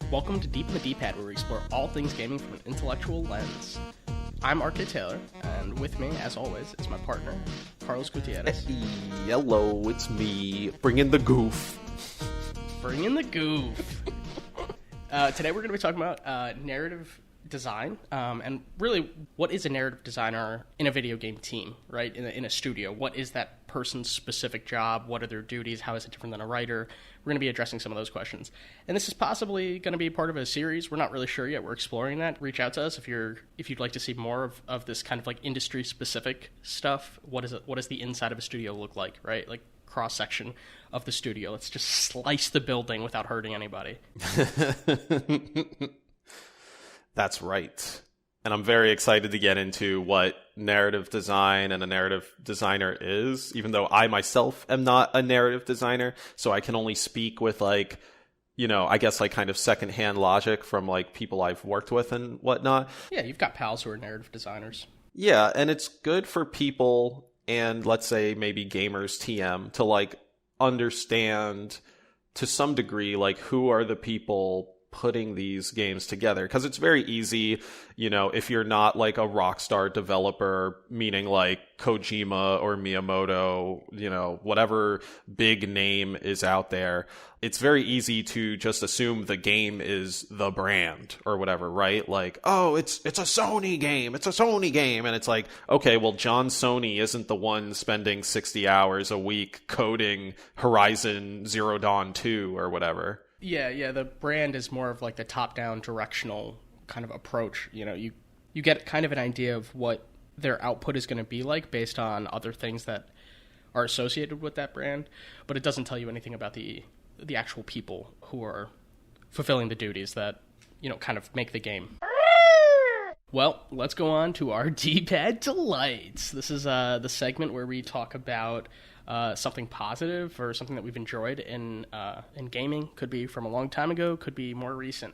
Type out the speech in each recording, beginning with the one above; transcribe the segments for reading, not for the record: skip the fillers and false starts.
Welcome to Deep in the D-Pad, where we explore all things gaming from an intellectual lens. I'm RK Taylor, and with me, as always, is my partner, Carlos Gutierrez. Hello, it's me, bringing the goof. Bringing the goof. Today we're going to be talking about narrative design, and really, what is a narrative designer in a video game team, right? In a studio, what is that person's specific job? What are their duties? How is it different than a writer? We're going to be addressing some of those questions. And this is possibly going to be part of a series. We're not really sure yet. We're exploring that. Reach out to us if you'd like to see more of this kind of like industry specific stuff. What does the inside of a studio look like, right? Like cross section of the studio. Let's just slice the building without hurting anybody. That's right. And I'm very excited to get into what narrative design and a narrative designer is, even though I myself am not a narrative designer. So I can only speak with I guess kind of secondhand logic from like people I've worked with and whatnot. Yeah, you've got pals who are narrative designers. Yeah, and it's good for people and let's say maybe gamers TM to like understand to some degree like who are the people putting these games together, because it's very easy, if you're not like a rockstar developer, meaning like Kojima or Miyamoto, whatever big name is out there, it's very easy to just assume the game is the brand or whatever, right? Like, oh, it's a Sony game, and it's like, okay, well, John Sony isn't the one spending 60 hours a week coding Horizon Zero Dawn 2 or whatever. Yeah, the brand is more of like the top-down directional kind of approach. You get kind of an idea of what their output is going to be like based on other things that are associated with that brand, but it doesn't tell you anything about the actual people who are fulfilling the duties that, kind of make the game. Well, let's go on to our D-Pad Delights. This is the segment where we talk about something positive or something that we've enjoyed in gaming. Could be from a long time ago, could be more recent.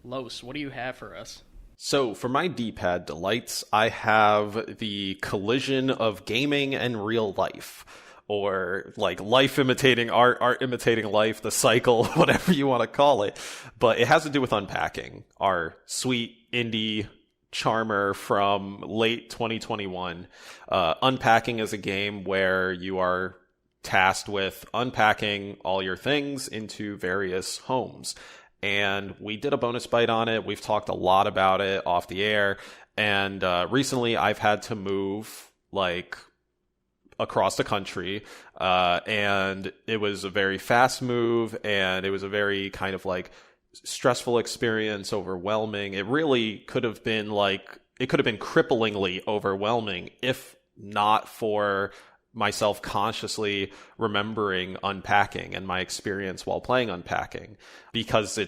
Los, what do you have for us? So for my D-Pad Delights, I have the collision of gaming and real life, or like life imitating art, art imitating life, the cycle, whatever you want to call it. But it has to do with Unpacking, our sweet indie charmer from late 2021. Unpacking is a game where you are tasked with unpacking all your things into various homes. And we did a bonus bite on it. We've talked a lot about it off the air. And recently I've had to move like across the country. And it was a very fast move, and it was a very kind of like stressful experience, overwhelming. It really could have been cripplingly overwhelming if not for myself consciously remembering Unpacking and my experience while playing Unpacking, because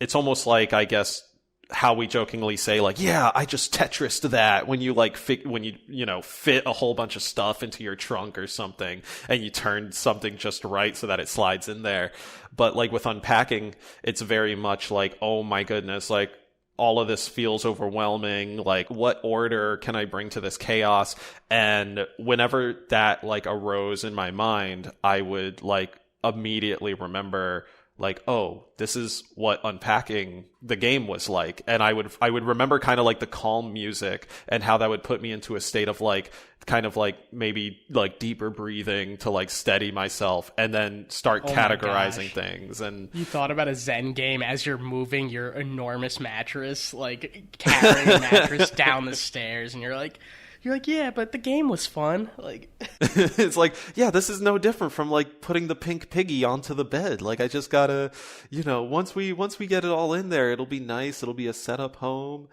it's almost like, I guess, how we jokingly say like, yeah, I just Tetris'd that when you like fit a whole bunch of stuff into your trunk or something, and you turn something just right so that it slides in there. But like with Unpacking, it's very much like, oh my goodness, like all of this feels overwhelming. Like, what order can I bring to this chaos? And whenever that like arose in my mind, I would like immediately remember like, oh, this is what Unpacking the game was like. And I would remember kind of like the calm music and how that would put me into a state of like, kind of like maybe like deeper breathing to like steady myself, and then start categorizing things. And you thought about a Zen game as you're moving your enormous mattress, like carrying a mattress down the stairs, and you're like, yeah, but the game was fun. Like, it's like, yeah, this is no different from like putting the pink piggy onto the bed. Like, I just gotta, once we get it all in there, it'll be nice. It'll be a setup home.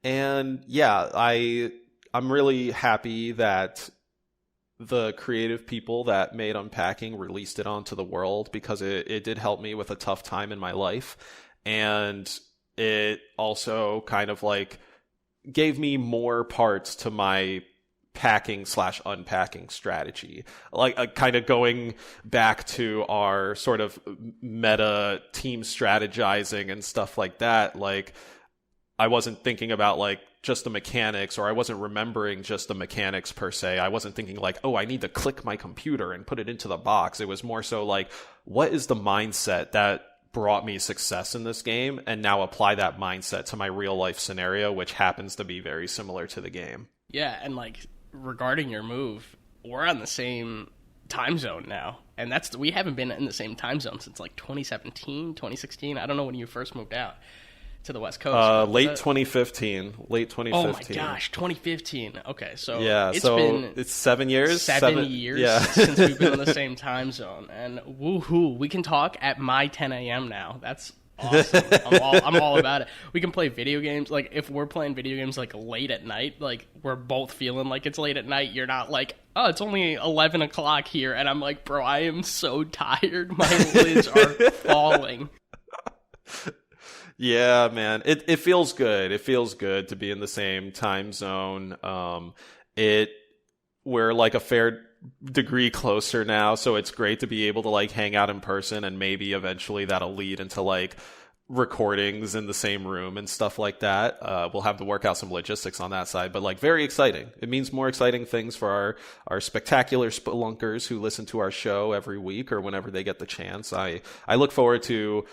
And yeah, I'm really happy that the creative people that made Unpacking released it onto the world, because it did help me with a tough time in my life. And it also kind of like gave me more parts to my packing/unpacking strategy. Like kind of going back to our sort of meta team strategizing and stuff like that. Like, I wasn't thinking about like just the mechanics, or I wasn't remembering just the mechanics per se. I wasn't thinking like, oh, I need to click my computer and put it into the box. It was more so like, what is the mindset that brought me success in this game, and now apply that mindset to my real life scenario, which happens to be very similar to the game. Yeah, and like regarding your move, we're on the same time zone now. And we haven't been in the same time zone since like 2017, 2016. I don't know when you first moved out to the West Coast. Late 2015. Oh my gosh, 2015. Okay, so yeah, it's 7 years. 7 years yeah. since we've been in the same time zone, and woohoo, we can talk at my 10 a.m. now. That's awesome. I'm all about it. We can play video games. Like if we're playing video games like late at night, like we're both feeling like it's late at night. You're not like, oh, it's only 11 o'clock here, and I'm like, bro, I am so tired. My lids are falling. Yeah, man. It feels good. It feels good to be in the same time zone. We're like a fair degree closer now, so it's great to be able to like hang out in person, and maybe eventually that'll lead into like recordings in the same room and stuff like that. We'll have to work out some logistics on that side, but like very exciting. It means more exciting things for our spectacular spelunkers who listen to our show every week or whenever they get the chance. I look forward to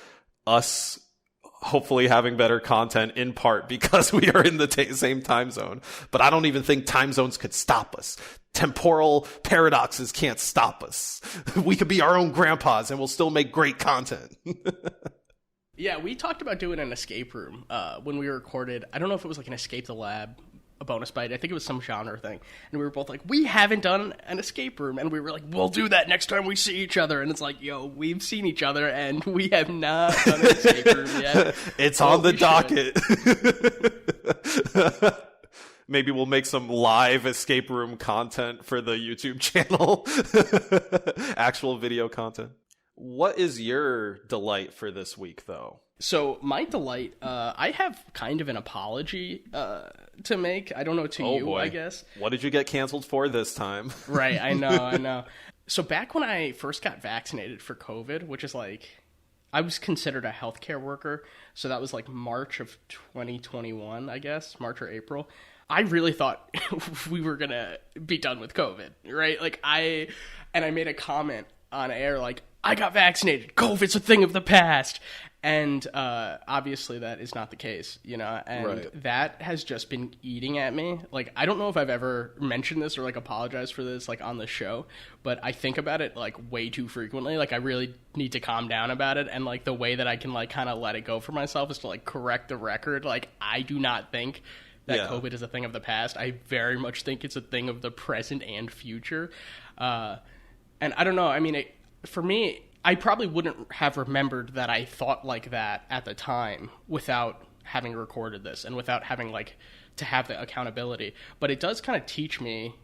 us hopefully having better content, in part because we are in the same time zone. But I don't even think time zones could stop us. Temporal paradoxes can't stop us. We could be our own grandpas and we'll still make great content. Yeah, we talked about doing an escape room when we recorded. I don't know if it was like an Escape the Lab, a bonus bite. I think it was some genre thing. And we were both like, we haven't done an escape room. And we were like, we'll do that next time we see each other. And it's like, yo, we've seen each other and we have not done an escape room yet. It's on the docket. Maybe we'll make some live escape room content for the YouTube channel. Actual video content. What is your delight for this week, though? So my delight, I have kind of an apology to make. I don't know, to you, boy. I guess. What did you get canceled for this time? Right, I know. So back when I first got vaccinated for COVID, which is like, I was considered a healthcare worker. So that was like March of 2021, I guess, March or April. I really thought we were going to be done with COVID, right? Like I made a comment on air like, I got vaccinated. COVID's a thing of the past. And obviously that is not the case, you know, and right. That has just been eating at me. Like, I don't know if I've ever mentioned this or like apologized for this like on the show, but I think about it like way too frequently. Like, I really need to calm down about it. And like the way that I can like kind of let it go for myself is to like correct the record. Like, I do not think that COVID is a thing of the past. I very much think it's a thing of the present and future. And I don't know. I mean, for me, I probably wouldn't have remembered that I thought like that at the time without having recorded this and without having like to have the accountability. But it does kind of teach me,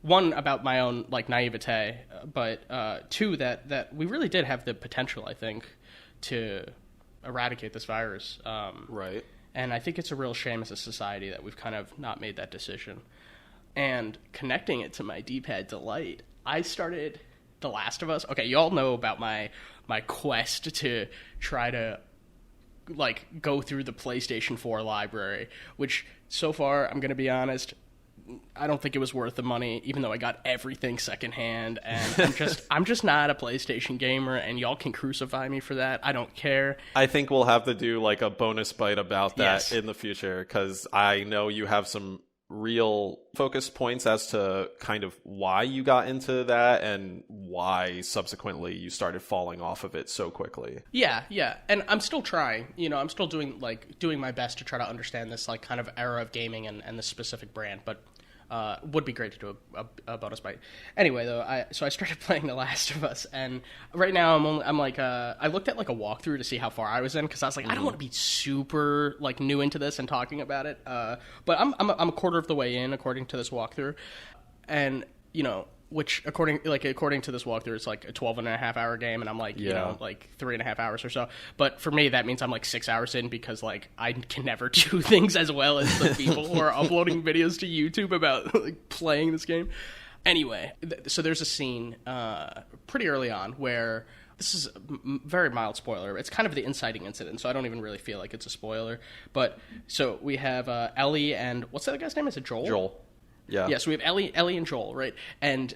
one, about my own like naivete, but two, that we really did have the potential, I think, to eradicate this virus. Right. And I think it's a real shame as a society that we've kind of not made that decision. And connecting it to my D-pad delight, I started The Last of Us. Okay, you all know about my quest to try to like go through the PlayStation 4 library, which so far, I'm going to be honest, I don't think it was worth the money, even though I got everything secondhand. And I'm just not a PlayStation gamer, and y'all can crucify me for that. I don't care. I think we'll have to do like a bonus bite about that Yes. in the future, because I know you have some real focus points as to kind of why you got into that and why subsequently you started falling off of it so quickly. Yeah. And I'm still trying. You know, I'm still doing my best to try to understand this like kind of era of gaming and this specific brand, but would be great to do a bonus bite. Anyway, though, I started playing The Last of Us, and right now I looked at like a walkthrough to see how far I was in, because I was like, I don't want to be super like new into this and talking about it. But I'm a quarter of the way in according to this walkthrough, and you know, which according to this walkthrough, it's like a 12.5-hour game, and I'm like, you know, like 3.5 hours or so. But for me, that means I'm like 6 hours in, because like I can never do things as well as the people who are uploading videos to YouTube about like playing this game. Anyway, so there's a scene pretty early on where this is a very mild spoiler. It's kind of the inciting incident, so I don't even really feel like it's a spoiler. But so we have Ellie and what's the other guy's name? Is it Joel? Joel. Yeah. Yeah, so we have Ellie and Joel, right? And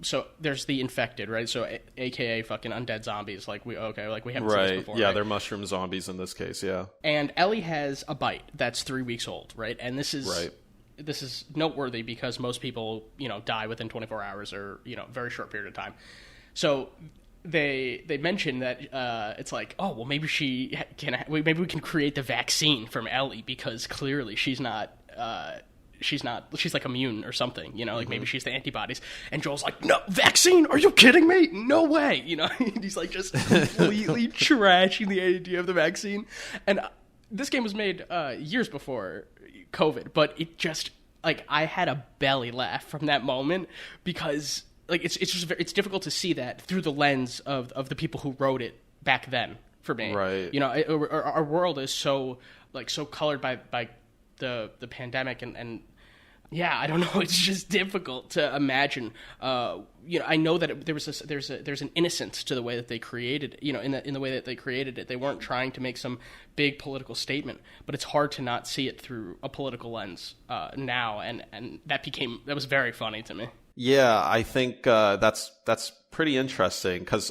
so there's the infected, right? So AKA fucking undead zombies. Like we haven't seen this Right. before. Yeah, right? they're mushroom zombies in this case, yeah. And Ellie has a bite that's 3 weeks old, right? And this is Right. this is notewortzy because most people, die within 24 hours or, very short period of time. So they mentioned that it's like, oh, well, maybe maybe we can create the vaccine from Ellie because clearly she's like immune or something, like maybe she's the antibodies. And Joel's like, no, vaccine? Are you kidding me? No way. He's like just completely trashing the idea of the vaccine. And this game was made years before COVID, but it just, like, I had a belly laugh from that moment because, like, it's difficult to see that through the lens of the people who wrote it back then for me. Right. Our world is so colored by the pandemic and yeah, I don't know. It's just difficult to imagine. I know that there's an innocence to the way that they created, in the way that they created it. They weren't trying to make some big political statement, but it's hard to not see it through a political lens now, and that was very funny to me. Yeah, I think that's pretty interesting because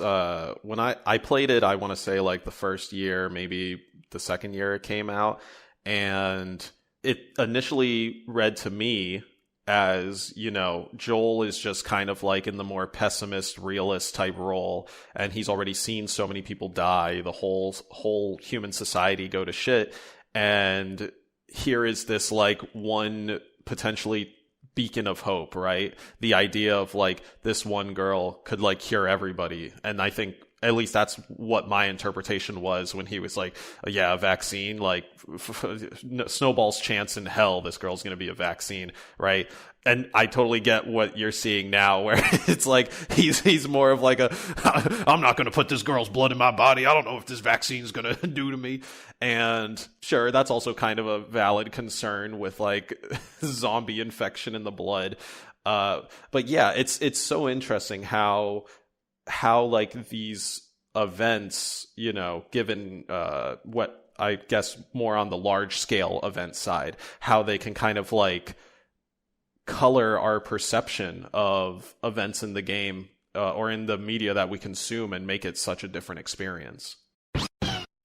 when I played it, I want to say like the first year, maybe the second year it came out, and it initially read to me as, Joel is just kind of like in the more pessimist, realist type role, and he's already seen so many people die, the whole human society go to shit, and here is this like one potentially beacon of hope, right? The idea of like this one girl could like cure everybody, and I think at least that's what my interpretation was when he was like, yeah, a vaccine, like snowball's chance in hell this girl's going to be a vaccine, right? And I totally get what you're seeing now where it's like he's more of like I'm not going to put this girl's blood in my body. I don't know if this vaccine's going to do to me. And sure, that's also kind of a valid concern with like zombie infection in the blood. But yeah, it's so interesting how like these events, given what I guess more on the large scale event side, how they can kind of like color our perception of events in the game or in the media that we consume and make it such a different experience.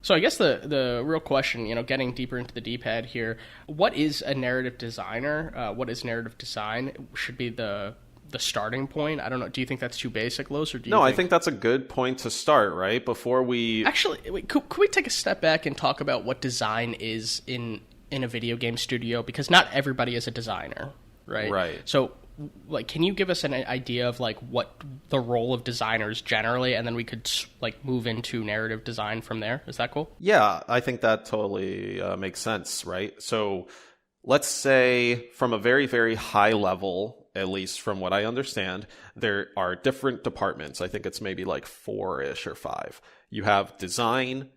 So I guess the real question, getting deeper into the D-pad here, what is a narrative designer? What is narrative design? Should be the starting point. I don't know. Do you think that's too basic, Los, or do you? No, I think that's a good point to start, right? Before we actually, wait, could we take a step back and talk about what design is in a video game studio? Because not everybody is a designer, right? Right. So, like, can you give us an idea of like what the role of designers generally, and then we could like move into narrative design from there? Is that cool? Yeah, I think that totally makes sense, right? So, let's say from a very, very high level, at least from what I understand, there are different departments. I think it's maybe like 4-ish or 5. You have design,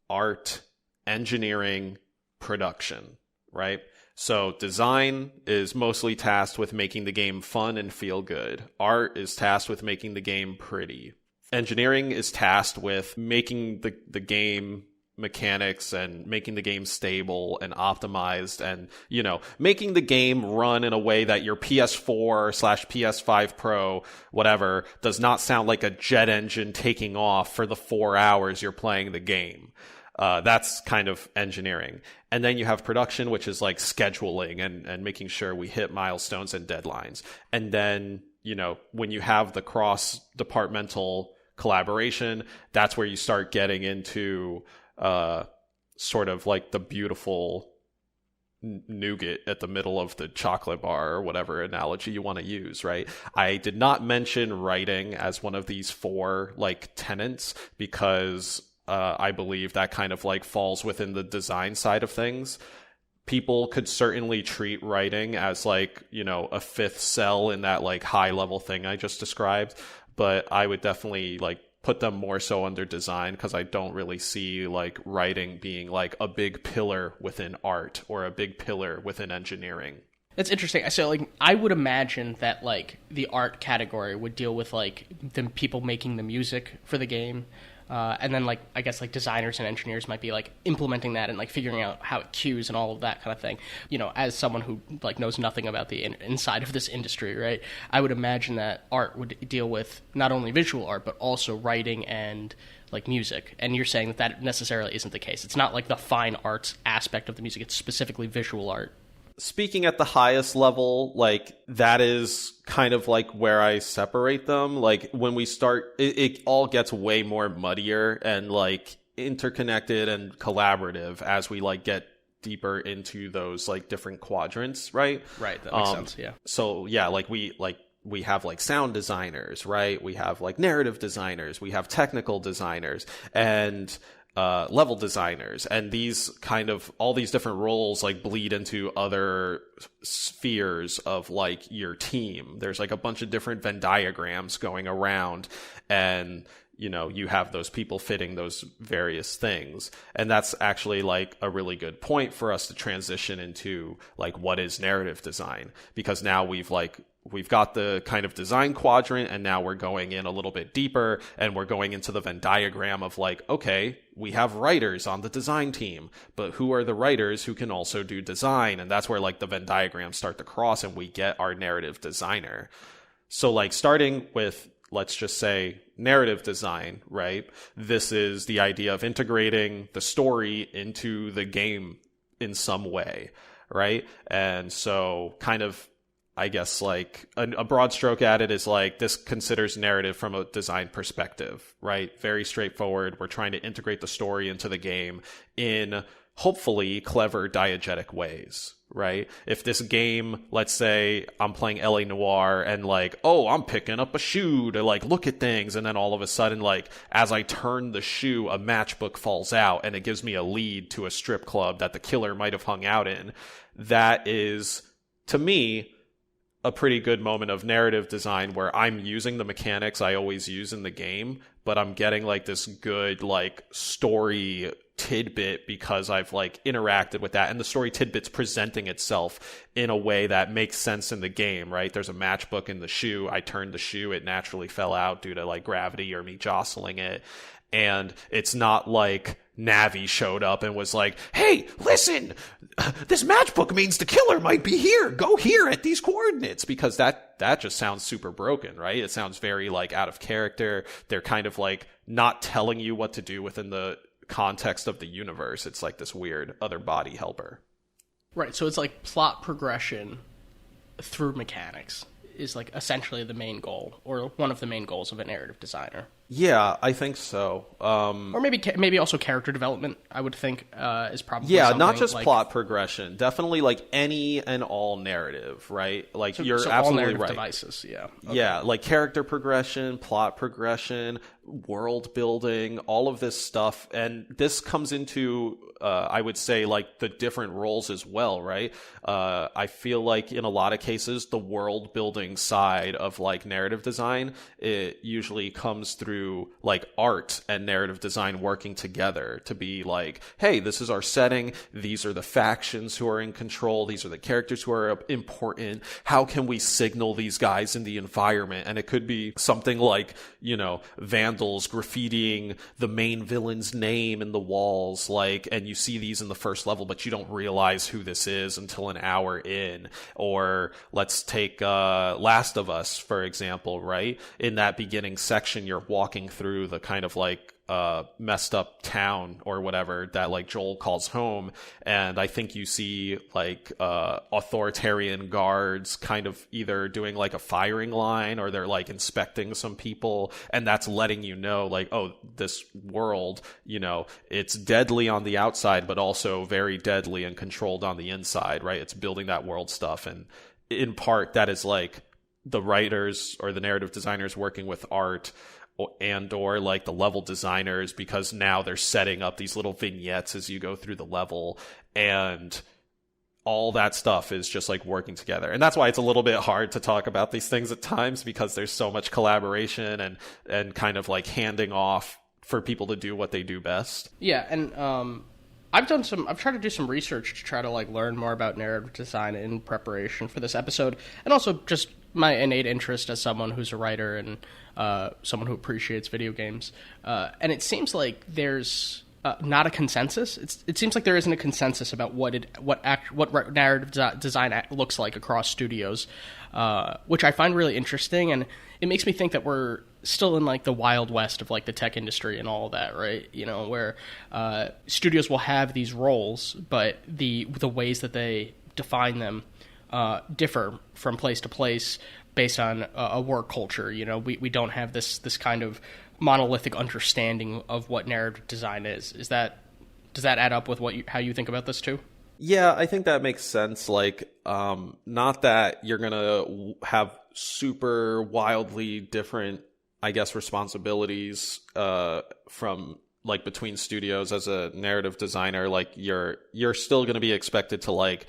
art, engineering, production, right? So design is mostly tasked with making the game fun and feel good. Art is tasked with making the game pretty. Engineering is tasked with making the game mechanics and making the game stable and optimized and, making the game run in a way that your PS4/PS5 Pro, whatever, does not sound like a jet engine taking off for the 4 hours you're playing the game. That's kind of engineering. And then you have production, which is like scheduling and making sure we hit milestones and deadlines. And then, when you have the cross-departmental collaboration, that's where you start getting into sort of like the beautiful nougat at the middle of the chocolate bar, or whatever analogy you want to use, right? I did not mention writing as one of these 4 like tenets because I believe that kind of like falls within the design side of things. People could certainly treat writing as like, a 5th cell in that like high level thing I just described, but I would definitely like put them more so under design because I don't really see like writing being like a big pillar within art or a big pillar within engineering. That's interesting. So, like, I would imagine that, like, the art category would deal with, like, the people making the music for the game. And then, like, I guess, like, designers and engineers might be, like, implementing that and, like, figuring out how it cues and all of that kind of thing. You know, as someone who, like, knows nothing about the inside of this industry, right, I would imagine that art would deal with not only visual art, but also writing and, like, music. And you're saying that that necessarily isn't the case. It's not, like, the fine arts aspect of the music. It's specifically visual art. Speaking at the highest level, like, that is kind of like where I separate them. Like, when we start, it all gets way more muddier and, like, interconnected and collaborative as we, like, get deeper into those, like, different quadrants, right? Right, that makes sense, yeah. So, yeah, we have, like, sound designers, right? We have, like, narrative designers. We have technical designers. And level designers, and these kind of all these different roles like bleed into other spheres of like your team. There's like a bunch of different Venn diagrams going around, and you know, you have those people fitting those various things. And that's actually like a really good point for us to transition into like what is narrative design, because now we've got the kind of design quadrant, and now we're going in a little bit deeper, and we're going into the Venn diagram of like, okay, we have writers on the design team, but who are the writers who can also do design? And that's where like the Venn diagrams start to cross, and we get our narrative designer. So like starting with, let's just say, narrative design, right? This is the idea of integrating the story into the game in some way, right? And so kind of, I guess like a broad stroke at it is like this considers narrative from a design perspective, right? Very straightforward. We're trying to integrate the story into the game in hopefully clever diegetic ways, right? If this game, let's say I'm playing LA Noire and like, oh, I'm picking up a shoe to like look at things, and then all of a sudden, like as I turn the shoe, a matchbook falls out and it gives me a lead to a strip club that the killer might have hung out in. That is, to me, a pretty good moment of narrative design where I'm using the mechanics I always use in the game, but I'm getting like this good like story tidbit because I've like interacted with that, and the story tidbit's presenting itself in a way that makes sense in the game, right? There's a matchbook in the shoe. I turned the shoe, it naturally fell out due to like gravity or me jostling it. And it's not like Navi showed up and was like, hey, listen, this matchbook means the killer might be here. Go here at these coordinates, because that just sounds super broken, right? It sounds very like out of character. They're kind of like not telling you what to do within the context of the universe. It's like this weird other body helper. Right, so it's like plot progression through mechanics is like essentially the main goal, or one of the main goals of a narrative designer. Yeah, I think so. Or maybe also character development, I would think, is probably not just like plot progression. Definitely like any and all narrative, right? Like you're so absolutely all narrative right. Devices, yeah. Okay. Yeah, like character progression, plot progression, world building, all of this stuff. And this comes into, I would say, like the different roles as well, right? I feel like in a lot of cases, the world building side of like narrative design, it usually comes through like art and narrative design working together to be like, hey, this is our setting. These are the factions who are in control. These are the characters who are important. How can we signal these guys in the environment? And it could be something like, you know, vandals graffitiing the main villain's name in the walls, like, and you see these in the first level, but you don't realize who this is until an hour in. Or let's take Last of Us, for example, right? In that beginning section, you're walking through the kind of like messed up town or whatever that like Joel calls home, and I think you see like authoritarian guards kind of either doing like a firing line or they're like inspecting some people, and that's letting you know like, oh, this world, you know, it's deadly on the outside but also very deadly and controlled on the inside, right? It's building that world stuff, and in part that is like the writers or the narrative designers working with art or like the level designers, because now they're setting up these little vignettes as you go through the level, and all that stuff is just like working together. And that's why it's a little bit hard to talk about these things at times, because there's so much collaboration and kind of like handing off for people to do what they do best. Yeah, and I've tried to do some research to try to like learn more about narrative design in preparation for this episode, and also just my innate interest as someone who's a writer and someone who appreciates video games. And it seems like there's not a consensus. It seems like there isn't a consensus about what narrative design looks like across studios, which I find really interesting, and it makes me think that we're still in like the wild west of like the tech industry and all of that, right? You know, where studios will have these roles, but the ways that they define them differ from place to place based on a work culture. You know, we don't have this kind of monolithic understanding of what narrative design is. Does that add up with how you think about this too? Yeah, I think that makes sense. Like, not that you're gonna have super wildly different, I guess, responsibilities from like between studios as a narrative designer. Like, you're still gonna be expected to like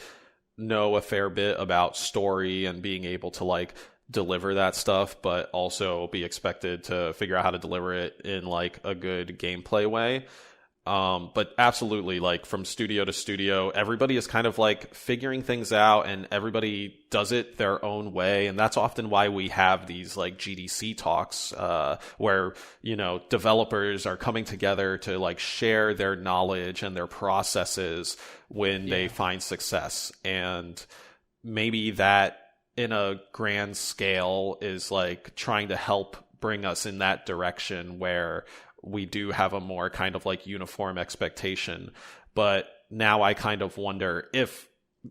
know a fair bit about story and being able to like deliver that stuff, but also be expected to figure out how to deliver it in like a good gameplay way. But absolutely, like from studio to studio, everybody is kind of like figuring things out and everybody does it their own way. And that's often why we have these like GDC talks, where, you know, developers are coming together to like share their knowledge and their processes when they find success. And maybe that in a grand scale is like trying to help bring us in that direction where we do have a more kind of like uniform expectation. But now I kind of wonder if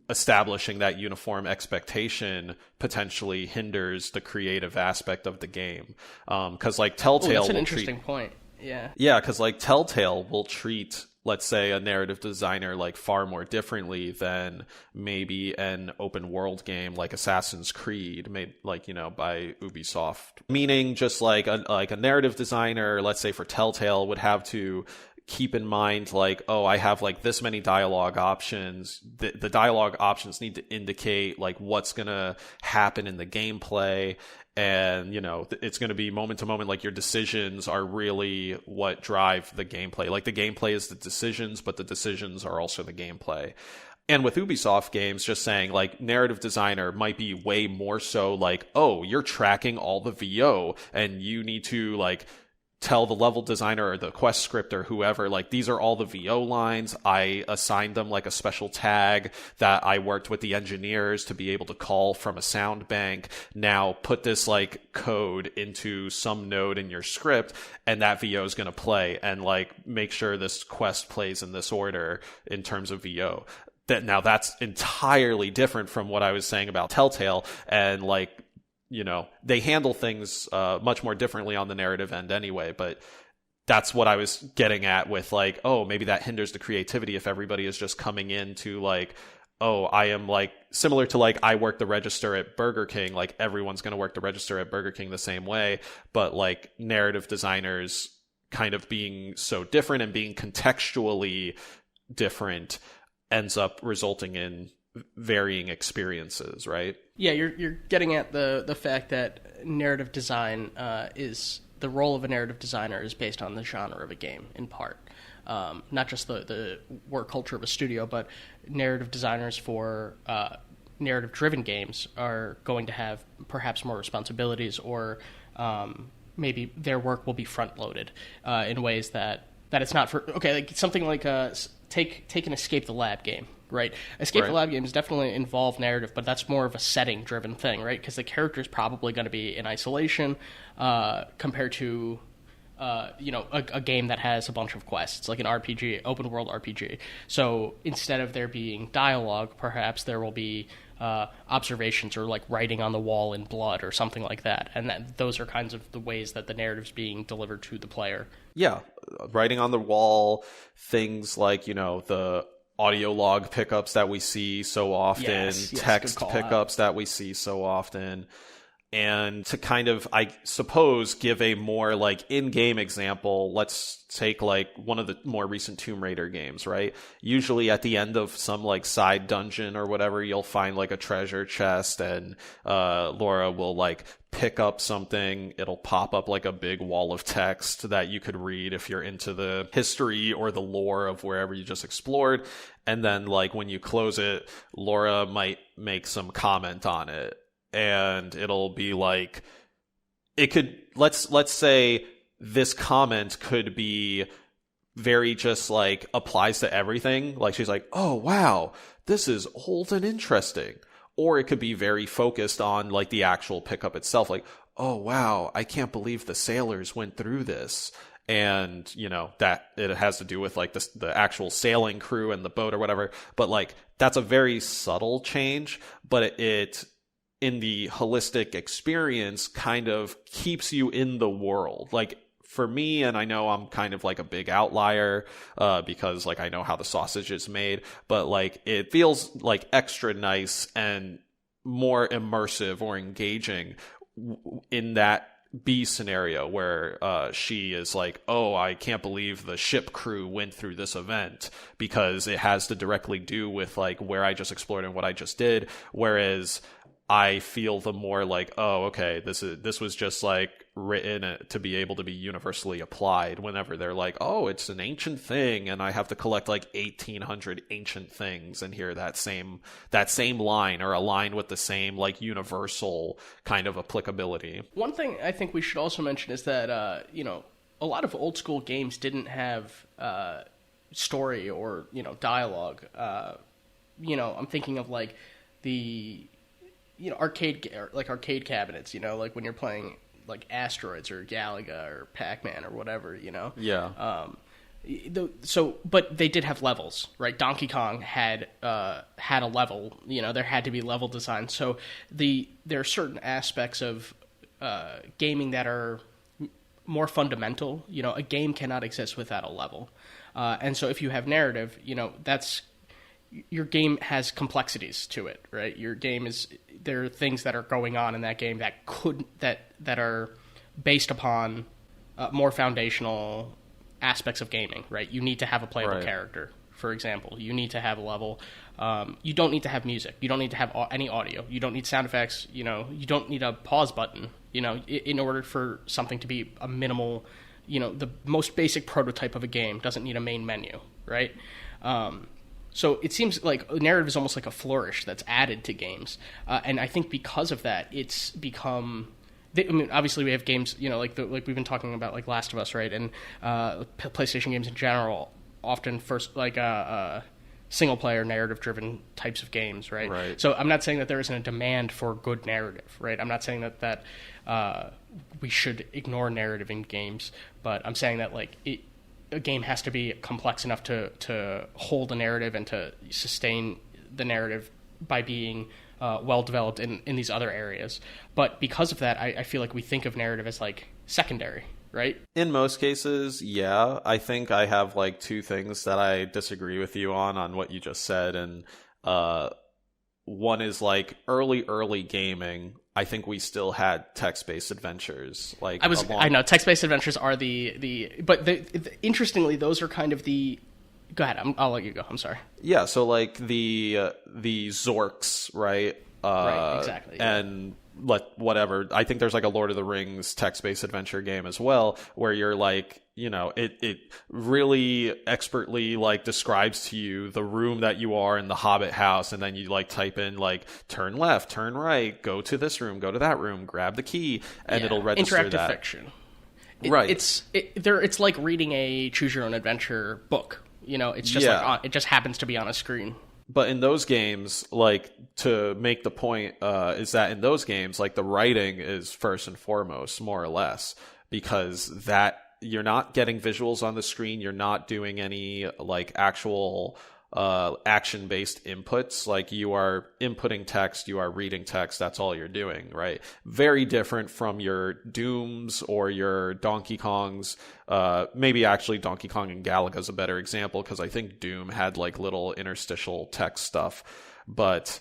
establishing that uniform expectation potentially hinders the creative aspect of the game. Because like Telltale, that's an interesting point. Yeah, because like Telltale will treat, let's say, a narrative designer like far more differently than maybe an open world game like Assassin's Creed made, like, you know, by Ubisoft. Meaning just like a narrative designer, let's say for Telltale, would have to keep in mind like, oh, I have like this many dialogue options. The dialogue options need to indicate like what's gonna happen in the gameplay. And, you know, it's going to be moment to moment, like your decisions are really what drive the gameplay. Like the gameplay is the decisions, but the decisions are also the gameplay. And with Ubisoft games, just saying like narrative designer might be way more so like, oh, you're tracking all the VO and you need to like tell the level designer or the quest script or whoever, like, these are all the VO lines. I assigned them like a special tag that I worked with the engineers to be able to call from a sound bank. Now put this like code into some node in your script and that VO is going to play, and like make sure this quest plays in this order in terms of VO. Now that's entirely different from what I was saying about Telltale, and like, you know, they handle things much more differently on the narrative end anyway, but that's what I was getting at with like, oh, maybe that hinders the creativity if everybody is just coming into like, oh, I am like, similar to like I work the register at Burger King, like everyone's going to work the register at Burger King the same way, but like narrative designers kind of being so different and being contextually different ends up resulting in varying experiences, right? Yeah, you're getting at the fact that narrative design is the role of a narrative designer is based on the genre of a game in part, not just the work culture of a studio, but narrative designers for narrative-driven games are going to have perhaps more responsibilities, or maybe their work will be front-loaded in ways that it's not for. Okay, like something like take an Escape the Lab game. Right. Escape the Lab games definitely involve narrative, but that's more of a setting-driven thing, right? Because the character is probably going to be in isolation compared to, a game that has a bunch of quests, like an RPG, open-world RPG. So instead of there being dialogue, perhaps there will be observations or like writing on the wall in blood or something like that. And those are kinds of the ways that the narrative's being delivered to the player. Yeah. Writing on the wall, things like, you know, the audio log pickups that we see so often, text pickups that we see so often. And to kind of, I suppose, give a more like in-game example, let's take like one of the more recent Tomb Raider games, right? Usually at the end of some like side dungeon or whatever, you'll find like a treasure chest, and Laura will like pick up something. It'll pop up like a big wall of text that you could read if you're into the history or the lore of wherever you just explored. And then like when you close it, Laura might make some comment on it. And it'll be like, it could, let's say this comment could be very just like applies to everything. Like she's like, oh wow, this is old and interesting. Or it could be very focused on like the actual pickup itself. Like, oh wow, I can't believe the sailors went through this. And, you know, that it has to do with like the actual sailing crew and the boat or whatever. But like, that's a very subtle change, but it in the holistic experience kind of keeps you in the world. Like for me, and I know I'm kind of like a big outlier because like I know how the sausage is made, but like it feels like extra nice and more immersive or engaging in that B scenario where she is like, oh, I can't believe the ship crew went through this event, because it has to directly do with like where I just explored and what I just did. Whereas I feel the more like, oh, okay, this was just like written to be able to be universally applied whenever they're like, oh, it's an ancient thing and I have to collect like 1,800 ancient things and hear that same line or a line with the same like universal kind of applicability. One thing I think we should also mention is that, you know, a lot of old school games didn't have story or, you know, dialogue. You know, I'm thinking of like the, you know, arcade cabinets, you know, like when you're playing like Asteroids or Galaga or Pac-Man or whatever, you know? Yeah. But they did have levels, right? Donkey Kong had a level, you know, there had to be level design. So there are certain aspects of gaming that are more fundamental. You know, a game cannot exist without a level. And so if you have narrative, you know, your game has complexities to it, right? Your game there are things that are going on in that game that are based upon more foundational aspects of gaming, right? You need to have a playable character, for example. You need to have a level. You don't need to have music. You don't need to have any audio. You don't need sound effects. You know, you don't need a pause button, you know, in order for something to be a minimal, you know, the most basic prototype of a game doesn't need a main menu, right? So it seems like narrative is almost like a flourish that's added to games. And I think because of that, it's become... I mean, obviously we have games, you know, like we've been talking about, like Last of Us, right? And PlayStation games in general, often first, like single-player, narrative-driven types of games, right? Right. So I'm not saying that there isn't a demand for good narrative, right? I'm not saying that we should ignore narrative in games, but I'm saying that, like, a game has to be complex enough to hold a narrative and to sustain the narrative by being well developed in these other areas. But because of that, I feel like we think of narrative as like secondary, right? In most cases, yeah. I think I have like two things that I disagree with you on what you just said. And one is like early gaming. I think we still had text-based adventures. Like I know text-based adventures are but interestingly, those are kind of the. Go ahead. I'll let you go. I'm sorry. Yeah. So like the Zorks, right? Right. Exactly. And whatever. I think there's like a Lord of the Rings text-based adventure game as well, where you're like, you know, it really expertly like describes to you the room that you are in the Hobbit house, and then you like type in like turn left, turn right, go to this room, go to that room, grab the key, and it'll register interactive that. Fiction. Right. It's like reading a choose your own adventure book. You know, it's just like it just happens to be on a screen. But in those games, like, to make the point, is that in those games, like, the writing is first and foremost, more or less, because that you're not getting visuals on the screen, you're not doing any, like, actual action-based inputs. Like, you are inputting text, you are reading text, that's all you're doing, right? Very different from your Dooms or your Donkey Kongs. Maybe actually Donkey Kong and Galaga is a better example, because I think Doom had like little interstitial text stuff. But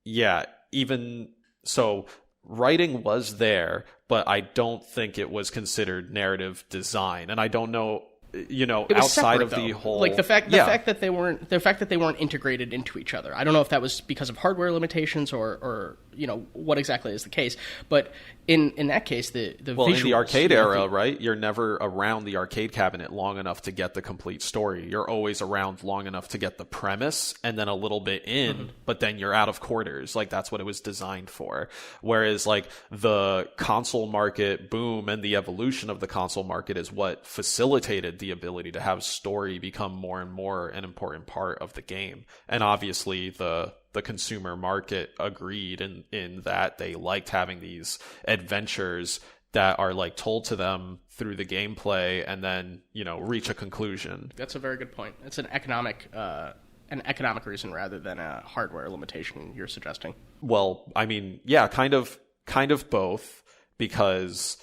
yeah, even so, writing was there, but I don't think it was considered narrative design. And I don't know, outside of the whole, like the fact that they weren't integrated into each other. I don't know if that was because of hardware limitations or what exactly is the case. But in that case, the visuals, in the arcade era, right? You're never around the arcade cabinet long enough to get the complete story. You're always around long enough to get the premise and then a little bit in, but then you're out of quarters. Like that's what it was designed for. Whereas like the console market boom and the evolution of the console market is what facilitated the ability to have story become more and more an important part of the game. And obviously the consumer market agreed in that they liked having these adventures that are like told to them through the gameplay and then, reach a conclusion. That's a very good point. It's an economic reason rather than a hardware limitation you're suggesting. Well, I mean, yeah, kind of both, because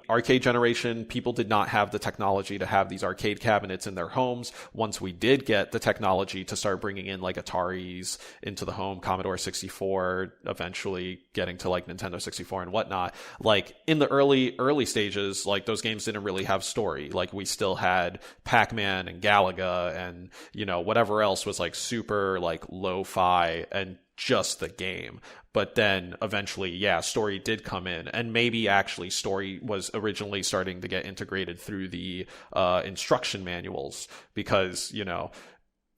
arcade generation, people did not have the technology to have these arcade cabinets in their homes. Once we did get the technology to start bringing in like Ataris into the home, Commodore 64, eventually getting to like Nintendo 64 and whatnot, like in the early stages, like those games didn't really have story. Like we still had Pac-Man and Galaga and, whatever else was like super like lo-fi and just the game. But then eventually, story did come in, and maybe actually story was originally starting to get integrated through the instruction manuals, because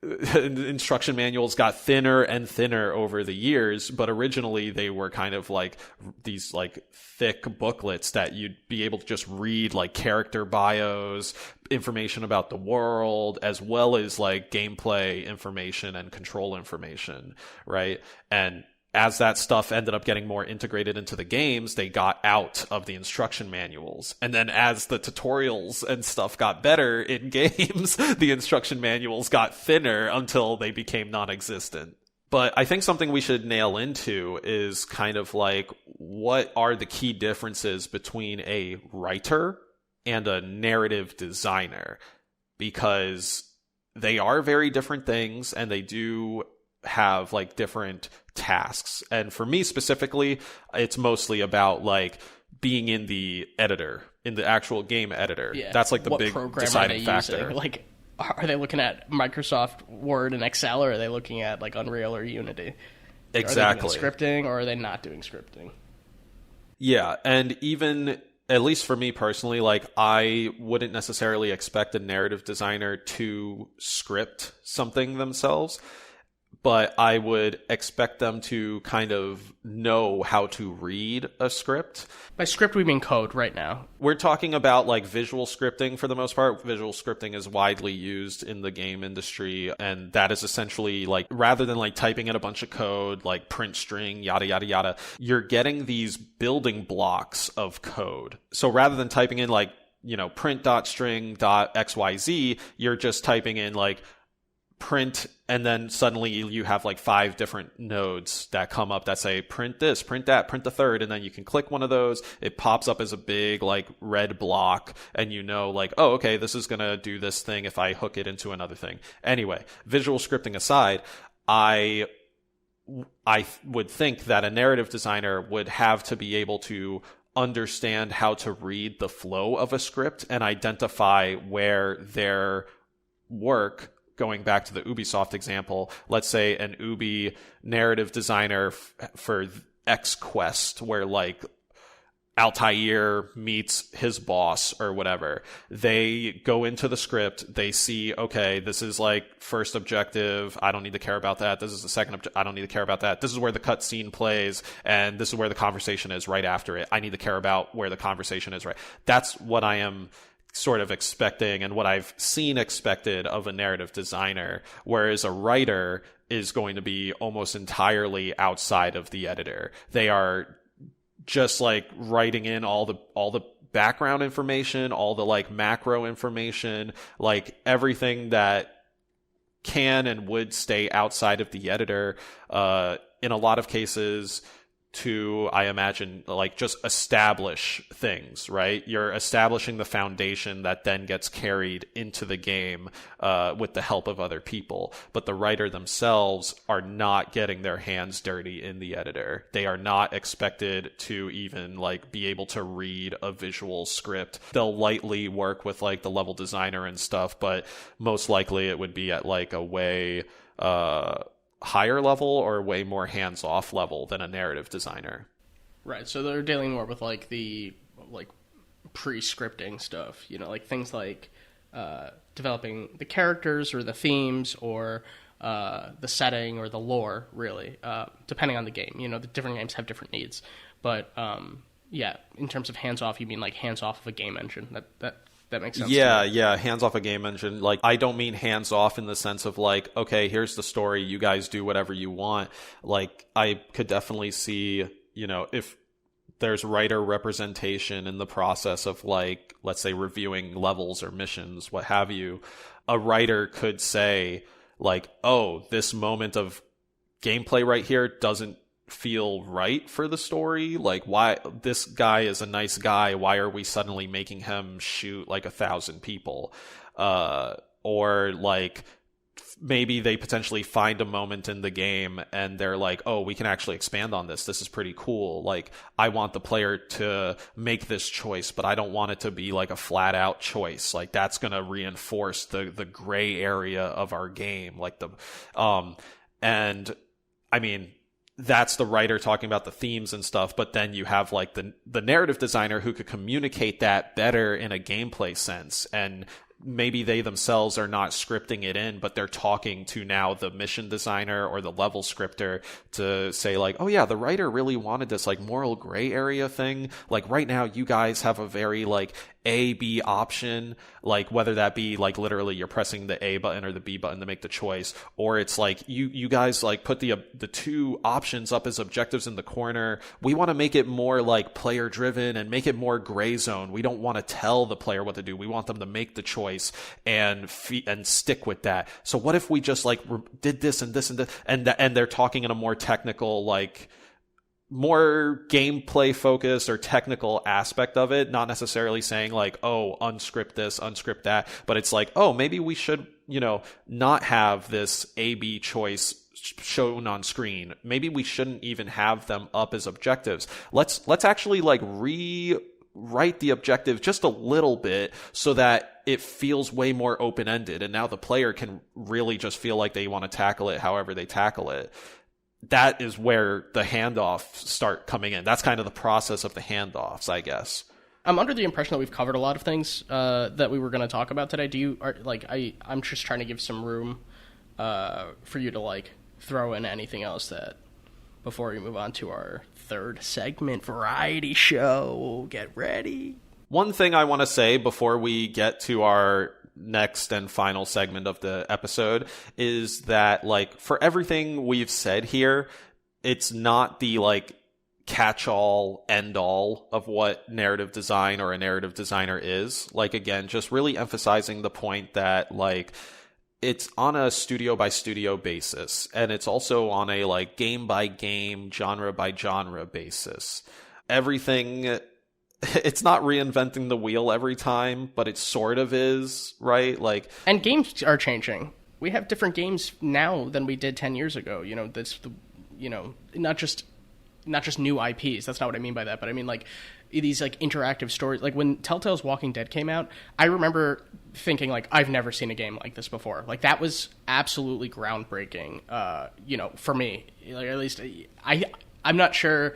instruction manuals got thinner and thinner over the years, but originally they were kind of like these like thick booklets that you'd be able to just read, like character bios, information about the world, as well as like gameplay information and control information, right? And as that stuff ended up getting more integrated into the games, they got out of the instruction manuals. And then as the tutorials and stuff got better in games, the instruction manuals got thinner until they became non-existent. But I think something we should nail into is kind of like, what are the key differences between a writer and a narrative designer? Because they are very different things, and they do have like different tasks. And for me specifically, it's mostly about like being in the editor, in the actual game editor. Yeah. What big deciding factor. Using? Like, are they looking at Microsoft Word and Excel, or are they looking at like Unreal or Unity? Exactly. Are they doing scripting, or are they not doing scripting? Yeah, and even at least for me personally, like I wouldn't necessarily expect a narrative designer to script something themselves, but I would expect them to kind of know how to read a script. By script, we mean code right now. We're talking about like visual scripting for the most part. Visual scripting is widely used in the game industry, and that is essentially like, rather than like typing in a bunch of code, like print string, yada, yada, yada, you're getting these building blocks of code. So rather than typing in like, print.string.xyz, you're just typing in like print, and then suddenly you have like 5 different nodes that come up that say print this, print that, print the third, and then you can click one of those. It pops up as a big like red block, and like, oh, okay, this is gonna do this thing if I hook it into another thing. Anyway, visual scripting aside, I would think that a narrative designer would have to be able to understand how to read the flow of a script and identify where their work, going back to the Ubisoft example, let's say an Ubi narrative designer for X Quest, where like Altair meets his boss or whatever, they go into the script, they see, okay, this is like first objective, I don't need to care about that. This is the second I don't need to care about that. This is where the cutscene plays, and this is where the conversation is right after it. I need to care about where the conversation is right. That's what I am sort of expecting, and what I've seen expected of a narrative designer, whereas a writer is going to be almost entirely outside of the editor. They are just like writing in all the background information, all the like macro information, like everything that can and would stay outside of the editor, in a lot of cases to, I imagine, like just establish things, right? You're establishing the foundation that then gets carried into the game with the help of other people. But the writer themselves are not getting their hands dirty in the editor. They are not expected to even like be able to read a visual script. They'll lightly work with like the level designer and stuff, but most likely it would be at like a way higher level or way more hands-off level than a narrative designer. Right, so they're dealing more with like the like pre-scripting stuff, you know, like things like developing the characters or the themes or the setting or the lore, really, depending on the game. You know, the different games have different needs, but yeah, in terms of hands-off, you mean like hands-off of a game engine. That makes sense. Yeah, hands off a game engine. Like, I don't mean hands off in the sense of like, okay, here's the story, you guys do whatever you want. Like, I could definitely see, you know, if there's writer representation in the process of like, let's say reviewing levels or missions, what have you, a writer could say like, oh, this moment of gameplay right here doesn't feel right for the story. Like, why, this guy is a nice guy, why are we suddenly making him shoot like 1,000 people? Or like maybe they potentially find a moment in the game and they're like, oh, we can actually expand on this is pretty cool. Like, I want the player to make this choice, but I don't want it to be like a flat out choice. Like, that's going to reinforce the gray area of our game. Like and I mean, that's the writer talking about the themes and stuff, but then you have like the narrative designer who could communicate that better in a gameplay sense. And maybe they themselves are not scripting it in, but they're talking to now the mission designer or the level scripter to say like, oh yeah, the writer really wanted this like moral gray area thing. Like, right now you guys have a very like A-B option, like whether that be like literally you're pressing the A button or the B button to make the choice, or it's like you guys like put the two options up as objectives in the corner. We want to make it more like player driven and make it more gray zone. We don't want to tell the player what to do. We want them to make the choice and stick with that. So what if we just like did this and this and this, and they're talking in a more technical, like more gameplay focused or technical aspect of it, not necessarily saying like, oh, unscript this, unscript that, but it's like, oh, maybe we should, you know, not have this A-B choice shown on screen. Maybe we shouldn't even have them up as objectives. Let's actually like rewrite the objective just a little bit so that it feels way more open-ended, and now the player can really just feel like they want to tackle it however they tackle it. That is where the handoffs start coming in. That's kind of the process of the handoffs, I guess. I'm under the impression that we've covered a lot of things that we were going to talk about today. I'm just trying to give some room for you to like throw in anything else that before we move on to our third segment, variety show. Get ready. One thing I want to say before we get to our next and final segment of the episode is that, like, for everything we've said here, it's not the like catch-all end-all of what narrative design or a narrative designer is. Like, again, just really emphasizing the point that like it's on a studio by studio basis, and it's also on a like game by game, genre by genre basis. Everything, it's not reinventing the wheel every time, but it sort of is, right? Like, and games are changing. We have different games now than we did 10 years ago. You know, not just new IPs. That's not what I mean by that. But I mean like these like interactive stories. Like when Telltale's Walking Dead came out, I remember thinking like, I've never seen a game like this before. Like that was absolutely groundbreaking. You know, for me, like at least I'm not sure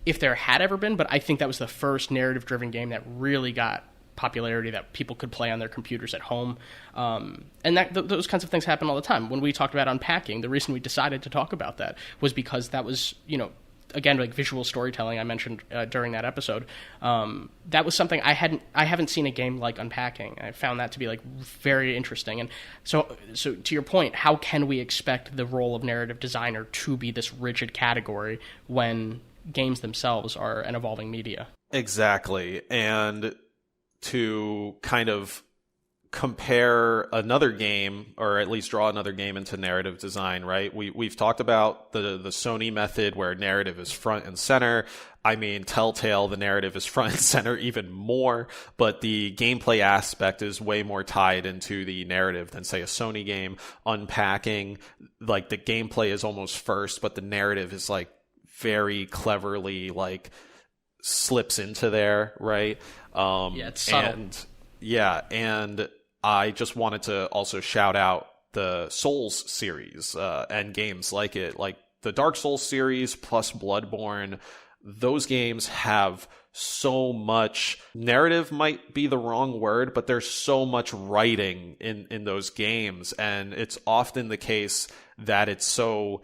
if there had ever been, but I think that was the first narrative-driven game that really got popularity that people could play on their computers at home. And those kinds of things happen all the time. When we talked about Unpacking, the reason we decided to talk about that was because that was, you know, again, like visual storytelling I mentioned during that episode. That was something I haven't seen a game like Unpacking. I found that to be like very interesting. And so to your point, how can we expect the role of narrative designer to be this rigid category when games themselves are an evolving media? Exactly. And to kind of compare another game, or at least draw another game into narrative design, right? We've talked about the Sony method where narrative is front and center. I mean, Telltale, the narrative is front and center even more, but the gameplay aspect is way more tied into the narrative than, say, a Sony game. Unpacking, like, the gameplay is almost first, but the narrative is, like, very cleverly, like, slips into there, right? It's subtle. And I just wanted to also shout out the Souls series and games like it, like the Dark Souls series plus Bloodborne. Those games have so much narrative, might be the wrong word, but there's so much writing in those games, and it's often the case that it's so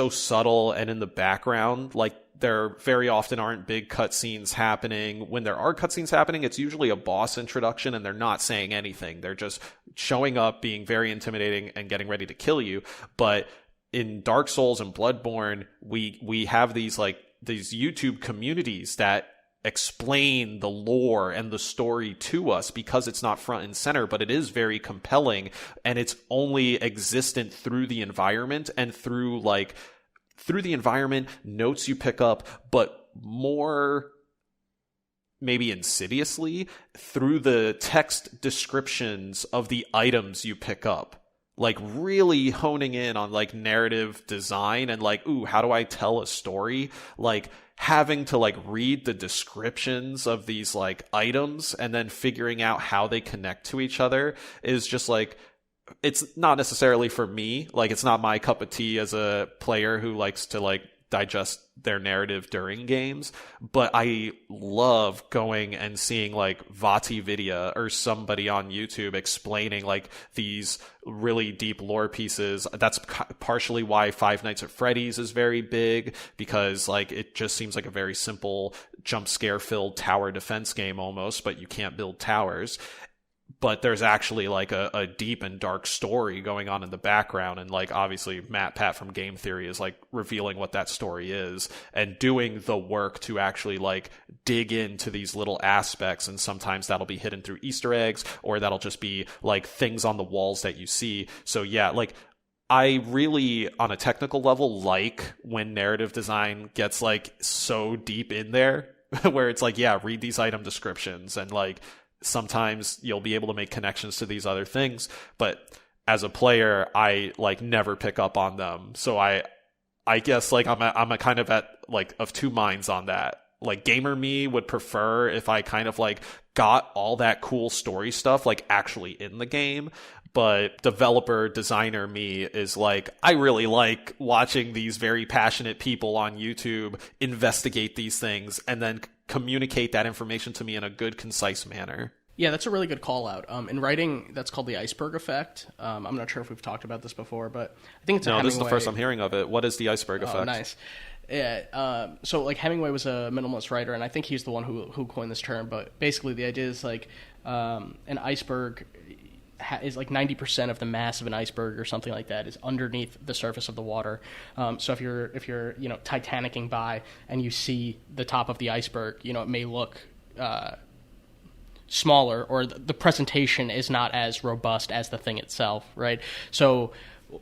subtle and in the background. Like, there very often aren't big cutscenes happening. When there are cutscenes happening, it's usually a boss introduction and they're not saying anything. They're just showing up, being very intimidating, and getting ready to kill you. But in Dark Souls and Bloodborne, we have these YouTube communities that explain the lore and the story to us, because it's not front and center, but it is very compelling, and it's only existent through the environment and through the environment, notes you pick up, but more maybe insidiously through the text descriptions of the items you pick up. Like, really honing in on, like, narrative design and, like, ooh, how do I tell a story? Like, having to, like, read the descriptions of these, like, items and then figuring out how they connect to each other is just, like, it's not necessarily for me. Like, it's not my cup of tea as a player who likes to, like, digest their narrative during games, but I love going and seeing, like, Vati Vidya or somebody on YouTube explaining, like, these really deep lore pieces. That's partially why Five Nights at Freddy's is very big, because, like, it just seems like a very simple jump scare filled tower defense game almost, but you can't build towers. But there's actually, like, a deep and dark story going on in the background. And, like, obviously Matt Pat from Game Theory is, like, revealing what that story is and doing the work to actually, like, dig into these little aspects. And sometimes that'll be hidden through Easter eggs, or that'll just be, like, things on the walls that you see. So yeah, like, I really, on a technical level, like when narrative design gets, like, so deep in there where it's like, yeah, read these item descriptions, and, like, sometimes you'll be able to make connections to these other things, but as a player, I, like, never pick up on them. So I guess, like, I'm a kind of at, like, of two minds on that. Like, gamer me would prefer if I kind of, like, got all that cool story stuff, like, actually in the game. But developer, designer me is like, I really like watching these very passionate people on YouTube investigate these things and then communicate that information to me in a good, concise manner. Yeah, that's a really good call out. In writing, that's called the iceberg effect. I'm not sure if we've talked about this before, but I think it's a Hemingway. This is the first I'm hearing of it. What is the iceberg effect? Oh, nice. Yeah, so, like, Hemingway was a minimalist writer, and I think he's the one who coined this term. But basically, the idea is, like, an iceberg is, like, 90% of the mass of an iceberg or something like that is underneath the surface of the water. So if you're Titanicking by and you see the top of the iceberg, it may look smaller, or the presentation is not as robust as the thing itself, right? So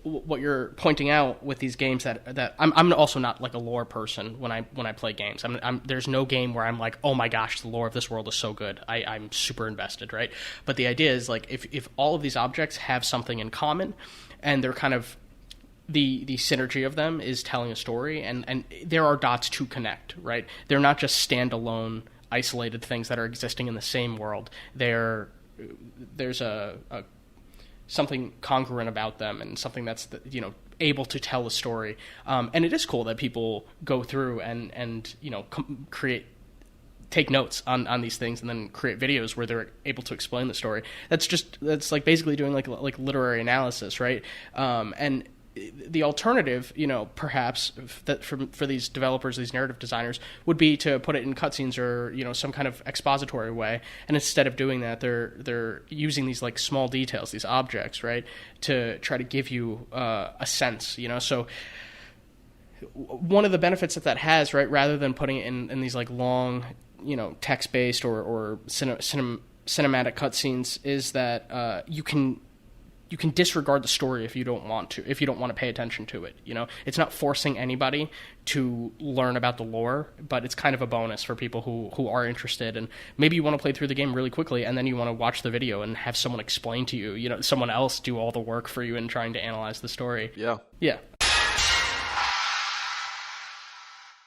what you're pointing out with these games that I'm also not, like, a lore person when I play games. There's no game where I'm like, oh my gosh, the lore of this world is so good. I'm super invested, right? But the idea is, like, if all of these objects have something in common, and they're kind of the synergy of them is telling a story, and there are dots to connect, right? They're not just standalone, isolated things that are existing in the same world. There's a something congruent about them, and something that's able to tell a story. And it is cool that people go through and take notes on these things, and then create videos where they're able to explain the story. That's like basically doing like literary analysis, right? And the alternative, perhaps that for these developers, these narrative designers, would be to put it in cutscenes or some kind of expository way. And instead of doing that, they're using these, like, small details, these objects, right, to try to give you a sense. So one of the benefits that has, right, rather than putting it in these, like, long, text-based or cinematic cutscenes is that you can disregard the story if you don't want to, if you don't want to pay attention to it. You know, it's not forcing anybody to learn about the lore, but it's kind of a bonus for people who are interested. And maybe you want to play through the game really quickly, and then you want to watch the video and have someone explain to you, you know, someone else do all the work for you in trying to analyze the story. Yeah.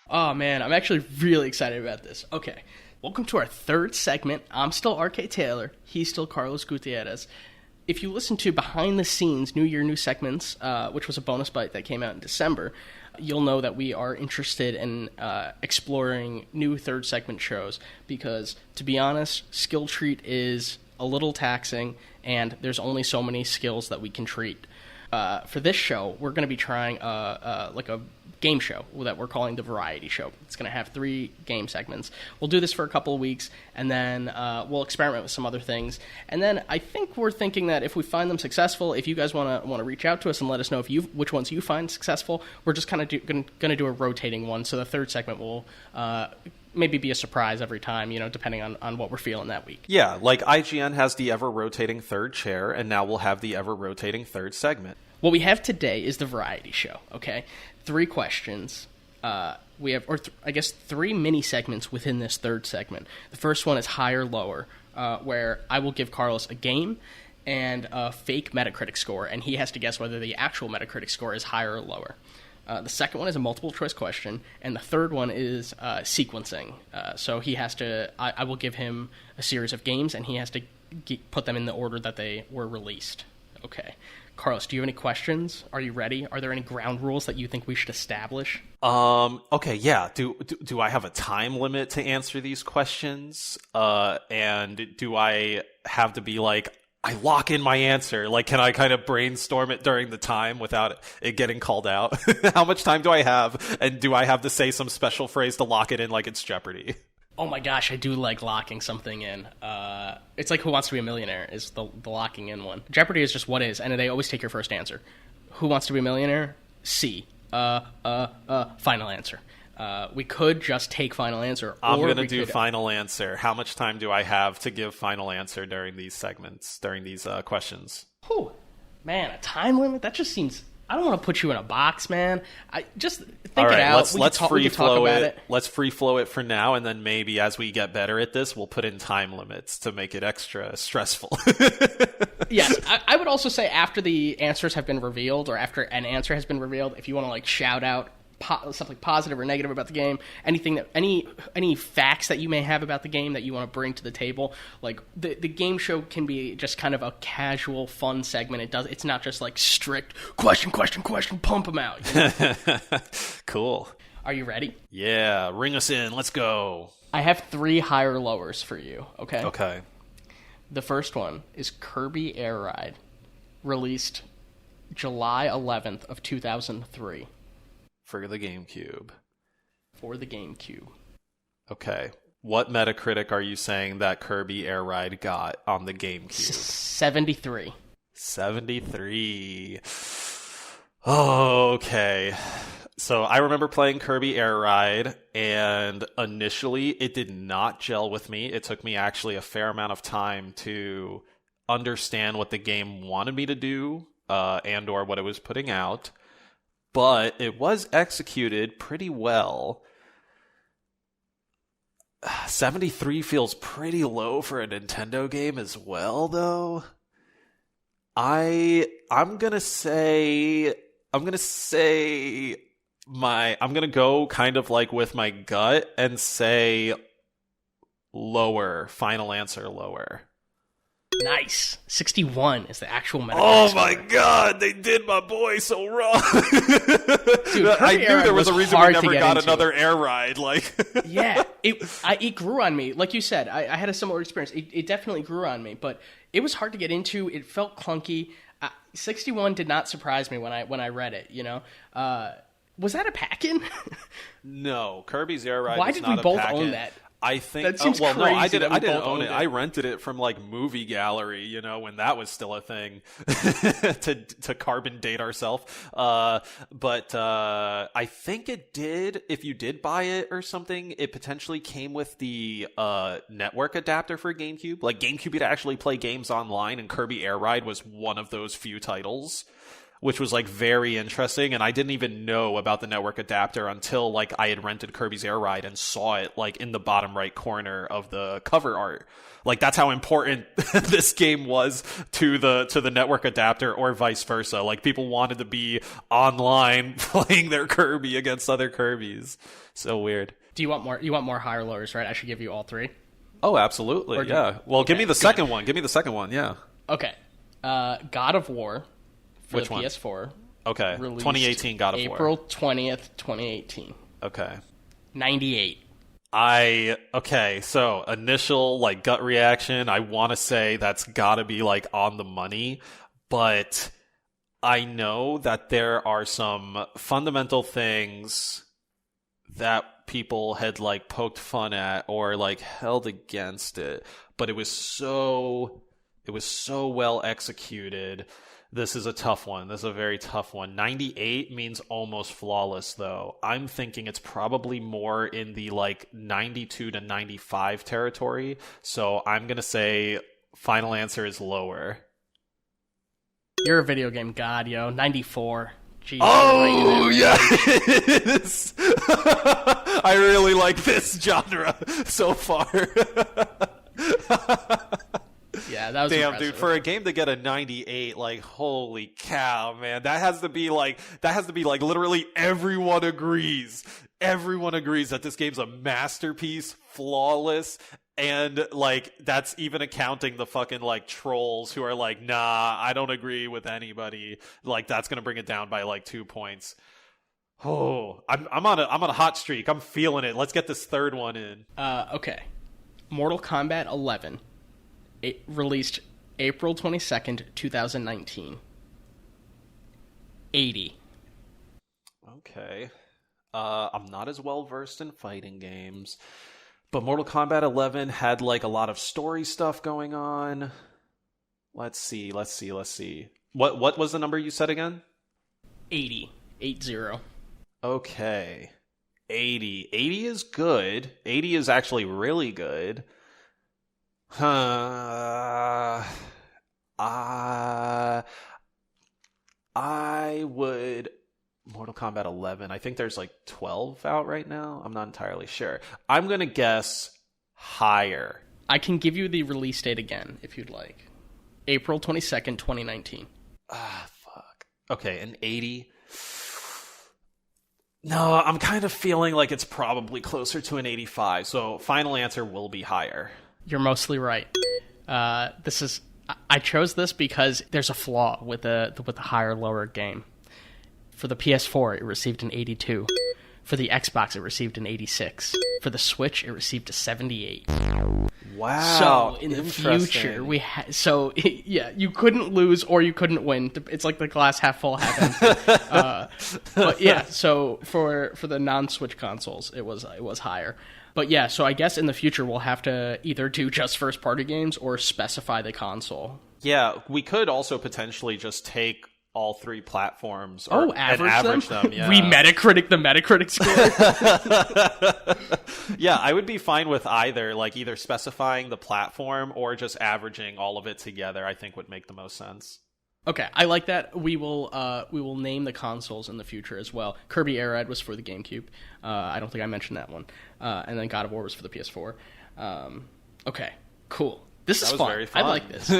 Oh man, I'm actually really excited about this. Okay, welcome to our third segment. I'm still RK Taylor. He's still Carlos Gutierrez. If you listen to Behind the Scenes, New Year, New Segments, which was a bonus bite that came out in December, you'll know that we are interested in exploring new third segment shows because, to be honest, skill treat is a little taxing, and there's only so many skills that we can treat. For this show, we're going to be trying like a game show that we're calling the Variety Show. It's going to have 3 game segments. We'll do this for a couple of weeks, and then we'll experiment with some other things. And then I think we're thinking that if we find them successful, if you guys want to reach out to us and let us know which ones you find successful, we're just kind of going to do a rotating one. So the third segment will maybe be a surprise every time, you know, depending on what we're feeling that week. Yeah, like IGN has the ever-rotating third chair, and now we'll have the ever-rotating third segment. What we have today is the Variety Show, okay? 3 questions. We have, I guess, 3 mini segments within this third segment. The first one is high or lower, where I will give Carlos a game and a fake Metacritic score, and he has to guess whether the actual Metacritic score is higher or lower. The second one is a multiple-choice question, and the third one is sequencing. So he has to, I will give him a series of games, and he has to put them in the order that they were released. Okay. Carlos, do you have any questions? Are you ready? Are there any ground rules that you think we should establish? Okay, yeah. Do I have a time limit to answer these questions? And do I have to be like, I lock in my answer? Like, can I kind of brainstorm it during the time without it getting called out? How much time do I have? And do I have to say some special phrase to lock it in like it's Jeopardy? Oh my gosh, I do like locking something in. It's like Who Wants to Be a Millionaire is the locking in one. Jeopardy is just what is, and they always take your first answer. Who Wants to Be a Millionaire? C. Final answer. We could just take final answer. I'm going to do final answer. How much time do I have to give final answer during these segments, during these questions? Whew. Man, a time limit? That just seems... I don't want to put you in a box, man. I just think it out. Let's free flow it. Let's free flow it for now, and then maybe as we get better at this, we'll put in time limits to make it extra stressful. Yes, I would also say after the answers have been revealed, or after an answer has been revealed, if you want to like shout out something positive or negative about the game, anything that any facts that you may have about the game that you want to bring to the table, like the game show can be just kind of a casual fun segment. It's not just like strict question, pump them out, you know? Cool. Are you ready? Yeah, ring us in, let's go. I have 3 higher lowers for you. Okay. The first one is Kirby Air Ride, released July 11th of 2003. For the GameCube. Okay. What Metacritic are you saying that Kirby Air Ride got on the GameCube? 73. 73. Oh, okay. So I remember playing Kirby Air Ride, and initially it did not gel with me. It took me actually a fair amount of time to understand what the game wanted me to do, and or what it was putting out. But it was executed pretty well. 73 feels pretty low for a Nintendo game as well, though. I'm gonna go kind of like with my gut and say lower. Final answer, lower. Nice. 61 is the actual Metacritic Oh score. my god, they did my boy so wrong. Dude, I knew there was a reason we never got another air ride. Like, yeah, it grew on me. Like you said, I had a similar experience. It definitely grew on me, but it was hard to get into. It felt clunky. 61 did not surprise me when I read it, you know. Was that a pack-in? No, Kirby's Air Ride Why was did not we both a pack-in. own that? I think. That seems well, no, I crazy didn't. that we I didn't both own owned it. it. I rented it from like Movie Gallery, when that was still a thing, to carbon date ourselves. But I think it did. If you did buy it or something, it potentially came with the network adapter for GameCube. Like GameCube could actually play games online, and Kirby Air Ride was one of those few titles, which was like very interesting. And I didn't even know about the network adapter until like I had rented Kirby's Air Ride and saw it like in the bottom right corner of the cover art. Like that's how important this game was to the network adapter, or vice versa. Like people wanted to be online playing their Kirby against other Kirby's. So weird. Do you want more? You want more higher lowers, right? I should give you all three. Oh, absolutely. Yeah. Well, give me the second one. Give me the second one. Yeah. Okay. God of War. For Which the one? PS4. Okay. 2018 God of War. April 20th, 2018. Okay. 98. Okay, so initial like gut reaction, I want to say that's gotta be like on the money, but I know that there are some fundamental things that people had like poked fun at or like held against it, but it was so well executed. This is a tough one. This is a very tough one. 98 means almost flawless, though. I'm thinking it's probably more in the like 92 to 95 territory. So I'm going to say final answer is lower. You're a video game god, yo. 94. Jeez, oh, yes! I really like this genre so far. Yeah, that was damn, impressive. dude. For a game to get a 98, like, holy cow, man. That has to be like literally everyone agrees. Everyone agrees that this game's a masterpiece, flawless, and like that's even accounting the fucking like trolls who are like, nah, I don't agree with anybody. Like that's gonna bring it down by like 2 points. Oh, I'm on a hot streak. I'm feeling it. Let's get this third one in. Okay. Mortal Kombat 11. It released April 22nd, 2019. 80. Okay. I'm not as well versed in fighting games, but Mortal Kombat 11 had like a lot of story stuff going on. Let's see. What was the number you said again? 80. 80. Okay. 80. 80 is good. 80 is actually really good. I would Mortal Kombat 11. I think there's like 12 out right now. I'm not entirely sure. I'm going to guess higher. I can give you the release date again if you'd like. April 22nd, 2019. Fuck. Okay, an 80. No, I'm kind of feeling like it's probably closer to an 85. So final answer will be higher. You're mostly right. I chose this because there's a flaw with the higher lower game. For the PS4, it received an 82. For the Xbox, it received an 86. For the Switch, it received a 78. Wow. So in the future, yeah, you couldn't lose or you couldn't win. It's like the glass half full, half empty. But yeah, so for the non-Switch consoles, it was higher. But yeah, so I guess in the future we'll have to either do just first-party games or specify the console. Yeah, we could also potentially just take all three platforms average them. Yeah. Metacritic the Metacritic score. Yeah, I would be fine with either specifying the platform or just averaging all of it together. I think would make the most sense. Okay, I like that. We will name the consoles in the future as well. Kirby Air Ride was for the GameCube. I don't think I mentioned that one. And then God of War was for the PS4. Okay, cool. This is fun. Very fun. I like this.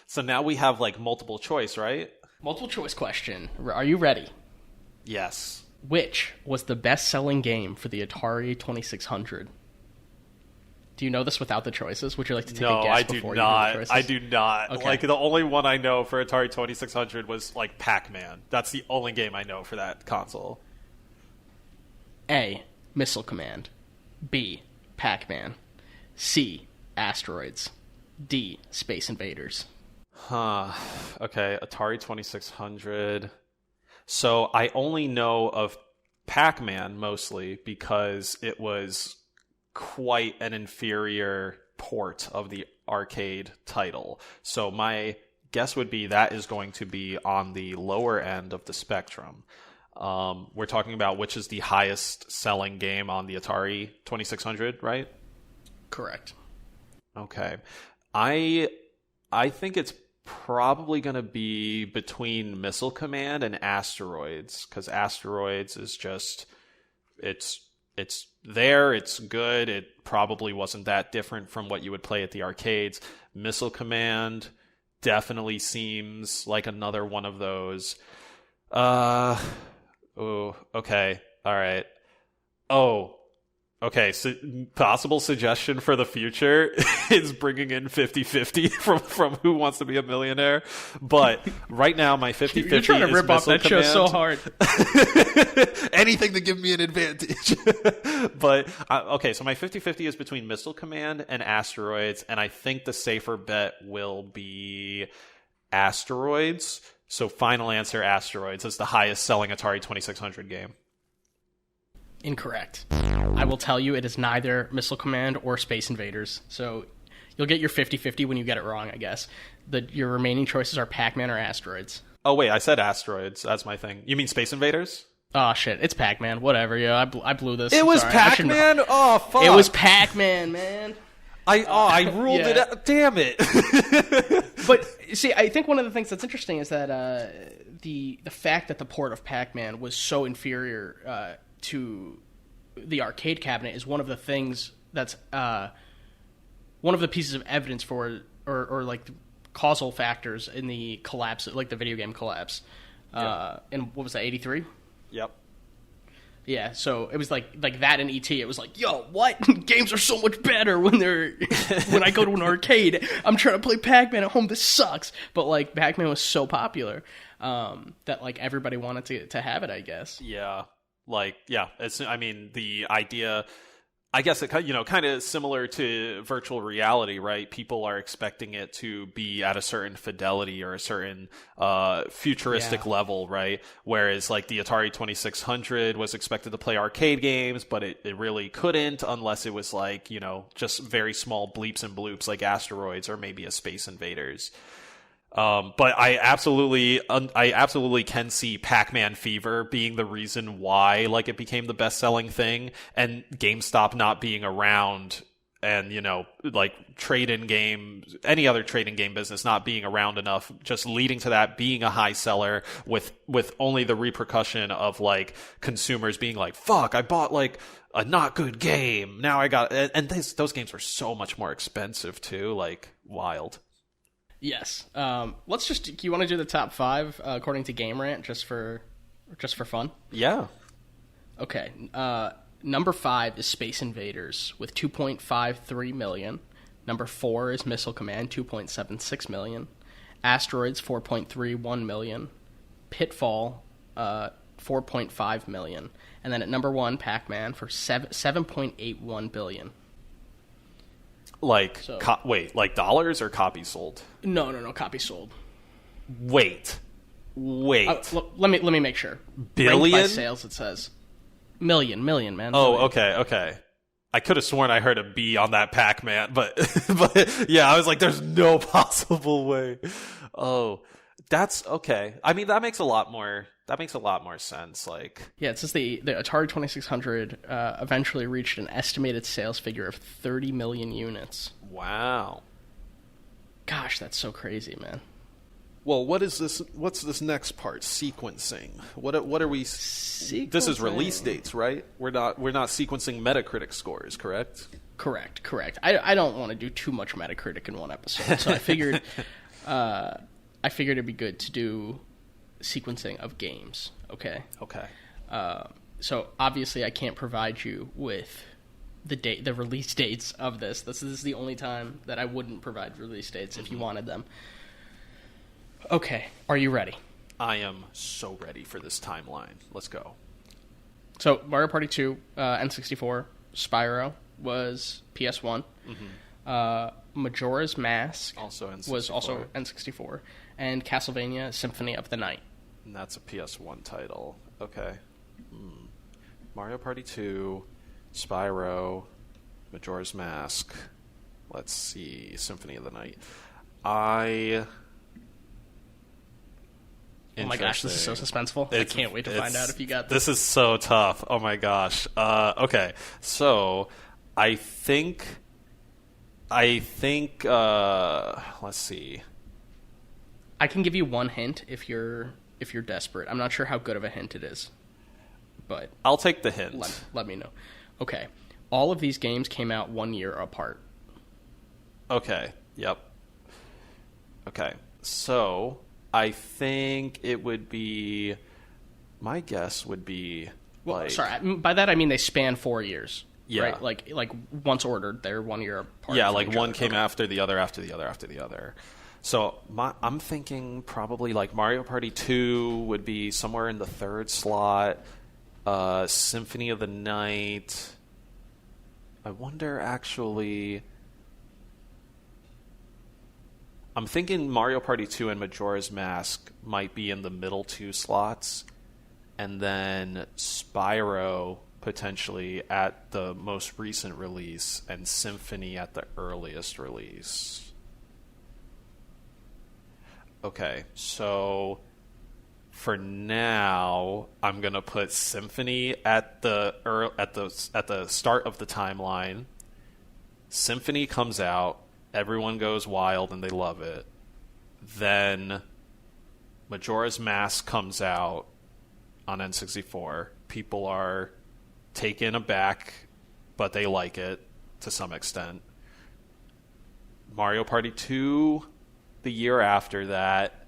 So now we have multiple choice, right? Multiple choice question. Are you ready? Yes. Which was the best-selling game for the Atari 2600? Do you know this without the choices? Would you like to take a guess before you hear the choices? I do not. Okay. The only one I know for Atari 2600 was Pac-Man. That's the only game I know for that console. A. Missile Command. B. Pac-Man. C. Asteroids. D. Space Invaders. Okay, Atari 2600. So I only know of Pac-Man mostly because it was quite an inferior port of the arcade title. So my guess would be that is going to be on the lower end of the spectrum. We're talking about which is the highest selling game on the Atari 2600, right? Correct. Okay. I think it's probably going to be between Missile Command and Asteroids, because Asteroids is just it's there, it's good. It probably wasn't that different from what you would play at the arcades. Missile Command definitely seems like another one of those. Oh, okay. All right. Oh, okay. So possible suggestion for the future is bringing in 50-50 from Who Wants to Be a Millionaire. But right now, my 50-50 You're trying to is rip off that Missile show Command. so hard. Anything to give me an advantage. But, okay, so my 50-50 is between Missile Command and Asteroids, and I think the safer bet will be Asteroids. So final answer, Asteroids. It's the highest selling Atari 2600 game. Incorrect. I will tell you it is neither Missile Command or Space Invaders. So you'll get your 50-50 when you get it wrong, I guess. Your remaining choices are Pac-Man or Asteroids. Oh, wait, I said Asteroids. That's my thing. You mean Space Invaders? Oh, shit. It's Pac-Man. Whatever. Yeah, I blew this. It was Sorry, Pac-Man? Oh, fuck. It was Pac-Man, man. I ruled it out. Damn it. But, see, I think one of the things that's interesting is that the fact that the port of Pac-Man was so inferior to the arcade cabinet is one of the things that's one of the pieces of evidence for or like causal factors in the collapse, like the video game collapse. And what was that, 83? Yep. Yeah, so it was like that in ET. It was like, yo, what? Games are so much better when I go to an arcade. I'm trying to play Pac-Man at home. This sucks. But like Pac-Man was so popular that like everybody wanted to have it, I guess. Yeah. Like, yeah, I mean, the idea, I guess it, kind of similar to virtual reality, right? People are expecting it to be at a certain fidelity or a certain futuristic level, right? Whereas like the Atari 2600 was expected to play arcade games, but it really couldn't unless it was like, just very small bleeps and bloops like Asteroids or maybe a Space Invaders. But I absolutely can see Pac-Man fever being the reason why like it became the best-selling thing, and GameStop not being around, and like trade-in game, any other trade-in game business not being around enough, just leading to that being a high seller with only the repercussion of like consumers being like, fuck, I bought like a not good game, now I got, and those games were so much more expensive too, like wild. Yes. Let's just. Do you want to do the top 5 according to Game Rant just for fun? Yeah. Okay. Number 5 is Space Invaders with 2.53 million. Number 4 is Missile Command, 2.76 million. Asteroids, 4.31 million. Pitfall, 4.5 million. And then at number 1, Pac-Man for 7.81 billion. Like, wait, like dollars or copies sold? No, copies sold. Wait. Let me make sure. Billion? Ranked by sales, it says. Million, man. Oh, million. okay. I could have sworn I heard a B on that Pac-Man, but yeah, I was like, there's no possible way. Oh, that's okay. I mean, that makes a lot more sense. Like, yeah, it says the Atari 2600 eventually reached an estimated sales figure of 30 million units. Wow. Gosh, that's so crazy, man. Well, what is this? What's this next part? Sequencing. What are we? Sequencing. This is release dates, right? We're not sequencing Metacritic scores, correct? Correct. I don't want to do too much Metacritic in one episode, so I figured it'd be good to do sequencing of games. Okay. So obviously I can't provide you with the release dates of this. This is the only time that I wouldn't provide release dates if you wanted them. Okay, are you ready? I am so ready for this timeline. Let's go. So Mario Party 2, N64, Spyro was PS1. Majora's Mask also N64. Was also N64, and Castlevania Symphony of the Night. And that's a PS1 title. Okay. Mario Party 2, Spyro, Majora's Mask. Let's see. Symphony of the Night. Oh my gosh, this is so suspenseful. I can't wait to find out if you got this. This is so tough. Oh my gosh. Okay, so I think. Let's see. I can give you one hint if you're desperate. I'm not sure how good of a hint it is, but I'll take the hint. Let me know. Okay, all of these games came out 1 year apart. Okay. Yep. Okay. So I think it would be. My guess would be. Well, sorry. By that I mean they span 4 years. Yeah. Right? Like once ordered, they're 1 year apart. Yeah, like one came after the other, after the other, after the other. So I'm thinking probably like Mario Party 2 would be somewhere in the third slot. Symphony of the Night. I wonder actually. I'm thinking Mario Party 2 and Majora's Mask might be in the middle 2 slots. And then Spyro potentially at the most recent release and Symphony at the earliest release. Okay, so for now, I'm gonna put Symphony at the start of the timeline. Symphony comes out, everyone goes wild and they love it. Then Majora's Mask comes out on N64. People are taken aback, but they like it to some extent. Mario Party 2 the year after that,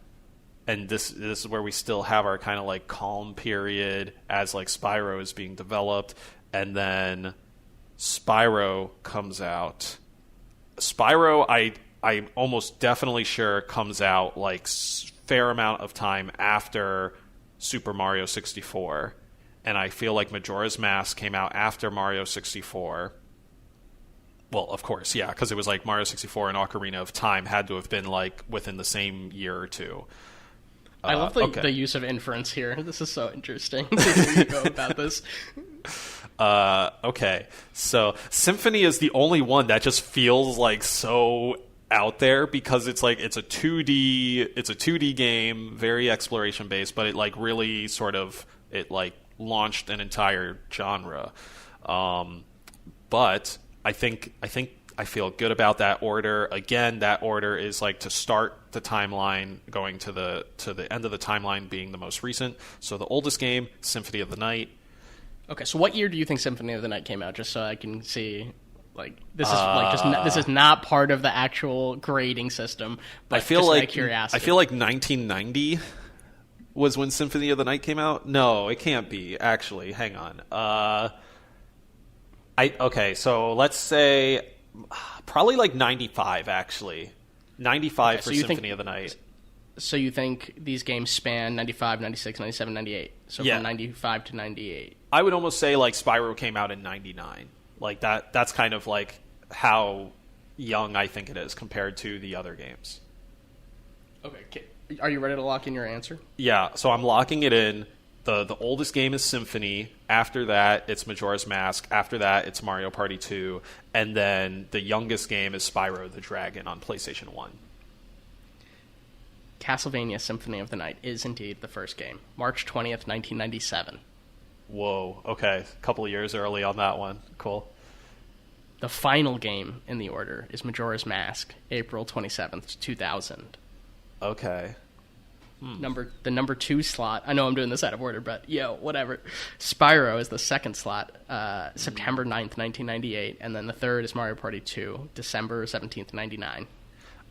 and this is where we still have our kind of like calm period as like Spyro is being developed, and then Spyro comes out. Spyro, I'm almost definitely sure comes out like fair amount of time after Super Mario 64. And I feel like Majora's Mask came out after Mario 64. Well, of course, yeah, because it was like Mario 64 and Ocarina of Time had to have been like within the same year or two. I love the use of inference here. This is so interesting. Where you go about this. Okay, so Symphony is the only one that just feels like so out there because it's like it's a 2D game, very exploration based, but it like really sort of it like launched an entire genre. But I feel good about that order. Again, that order is like to start the timeline, going to the end of the timeline being the most recent. So the oldest game, Symphony of the Night. Okay, so what year do you think Symphony of the Night came out? Just so I can see, like this is like just this is not part of the actual grading system. But I feel just like out of curiosity. I feel like 1990 was when Symphony of the Night came out. No, it can't be. Actually, hang on. Okay, so let's say probably like 95. Actually, 95 for Symphony of the Night. So you think these games span 95, 96, 97, 98? So yeah. From 95 to 98. I would almost say like Spyro came out in 99. Like that's kind of like how young I think it is compared to the other games. Okay. Are you ready to lock in your answer? Yeah, so I'm locking it in. The oldest game is Symphony. After that, it's Majora's Mask. After that, it's Mario Party 2. And then the youngest game is Spyro the Dragon on PlayStation 1. Castlevania Symphony of the Night is indeed the first game. March 20th, 1997. Whoa, okay. A couple of years early on that one. Cool. The final game in the order is Majora's Mask, April 27th, 2000. Okay. The number 2 slot. I know I'm doing this out of order, but whatever. Spyro is the second slot, September 9th, 1998, and then the third is Mario Party 2, December 17th, 99.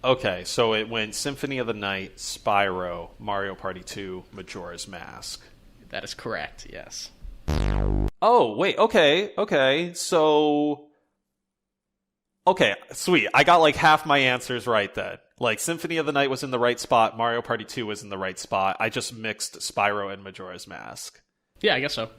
Okay, so it went Symphony of the Night, Spyro, Mario Party 2, Majora's Mask. That is correct, yes. Oh, wait, okay, so... Okay, sweet. I got like half my answers right then. Like, Symphony of the Night was in the right spot, Mario Party 2 was in the right spot. I just mixed Spyro and Majora's Mask. Yeah, I guess so.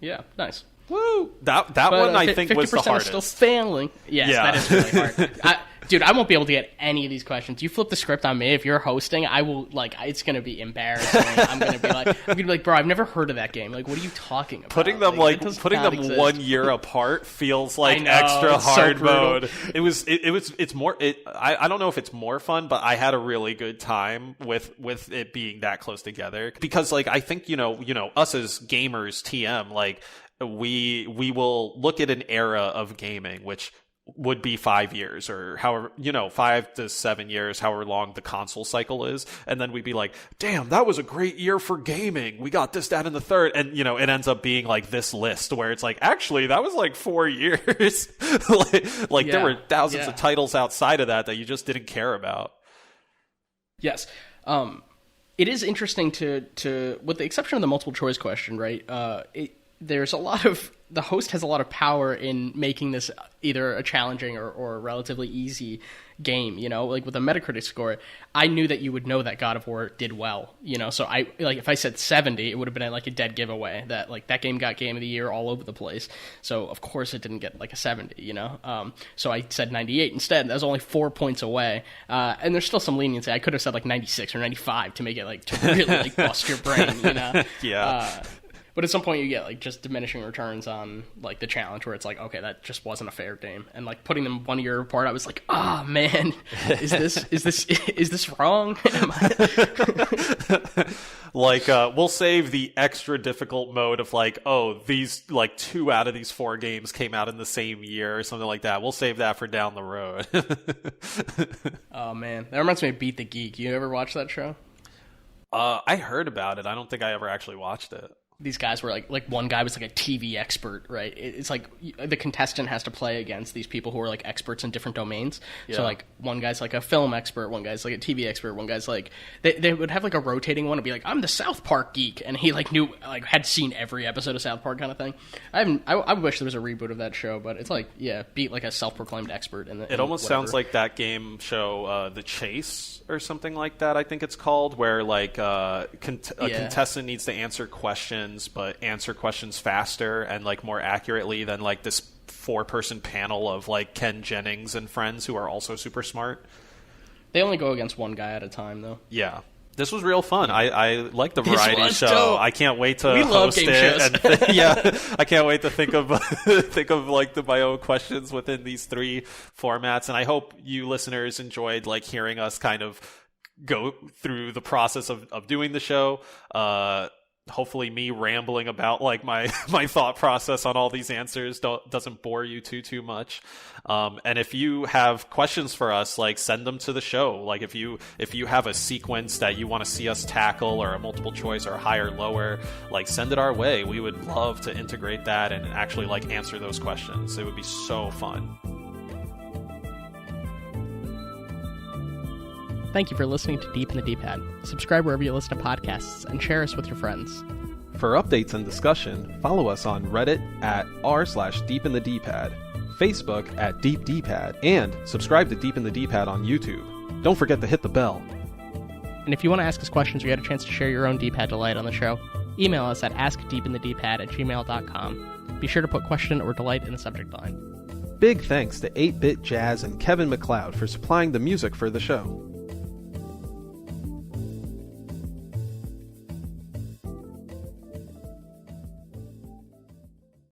Yeah, nice. Woo! That one I think was the hardest. Is still failing. Yes, yeah. That is really hard. Dude, I won't be able to get any of these questions. You flip the script on me. If you're hosting, I will, like, it's going to be embarrassing. I'm going to be like, bro, I've never heard of that game. Like, what are you talking about? Putting them, putting them exist. 1 year apart feels like extra hard mode. It's more, I don't know if it's more fun, but I had a really good time with it being that close together. Because, like, I think, you know, us as gamers, TM, like, we will look at an era of gaming, which would be 5 years or however, 5 to 7 years, however long the console cycle is. And then we'd be like, damn, that was a great year for gaming. We got this, that, and the third. And, it ends up being like this list where it's like, actually, that was like 4 years. There were thousands of titles outside of that you just didn't care about. Yes. It is interesting to with the exception of the multiple choice question, right? There's a lot of, the host has a lot of power in making this either a challenging or a relatively easy game, like with a Metacritic score. I knew that you would know that God of War did well, so if I said 70, it would have been like a dead giveaway that like that game got Game of the Year all over the place. So of course it didn't get like a 70, so I said 98 instead. That was only 4 points away. And there's still some leniency. I could have said like 96 or 95 to make it like, to really like bust your brain, Yeah. But at some point you get like just diminishing returns on like the challenge where it's like, okay, that just wasn't a fair game. And like putting them 1 year apart, I was like, oh man, is this wrong? Like, we'll save the extra difficult mode of like, oh, these like 2 out of these 4 games came out in the same year or something like that. We'll save that for down the road. Oh man, that reminds me of Beat the Geek. You ever watch that show? I heard about it. I don't think I ever actually watched it. These guys were like one guy was like a TV expert, right? It's like the contestant has to play against these people who are like experts in different domains. Yeah. So like one guy's like a film expert, one guy's like a TV expert, one guy's like they would have like a rotating one and be like, I'm the South Park geek, and he like knew like had seen every episode of South Park kind of thing. I wish there was a reboot of that show, but it's like beat like a self-proclaimed expert in the. It almost sounds like that game show, The Chase or something like that. I think it's called, where like a contestant needs to answer questions, but answer questions faster and like more accurately than like this 4-person panel of like Ken Jennings and friends who are also super smart. They only go against one guy at a time though. Yeah. This was real fun. I like the variety show. Dope. I can't wait to host it. And I can't wait to think of like my own questions within these 3 formats. And I hope you listeners enjoyed like hearing us kind of go through the process of doing the show. Hopefully me rambling about like my thought process on all these answers doesn't bore you too much. And if you have questions for us, like send them to the show. Like if you have a sequence that you want to see us tackle, or a multiple choice, or high or lower, like send it our way. We would love to integrate that and actually like answer those questions. It would be so fun. Thank you for listening to Deep in the D-Pad. Subscribe wherever you listen to podcasts and share us with your friends. For updates and discussion, follow us on Reddit at r/DeepInTheDpad, Facebook at DeepDpad, and subscribe to Deep in the D-Pad on YouTube. Don't forget to hit the bell. And if you want to ask us questions or get a chance to share your own D-Pad delight on the show, email us at askdeepinthedpad@gmail.com. Be sure to put question or delight in the subject line. Big thanks to 8-Bit Jazz and Kevin MacLeod for supplying the music for the show.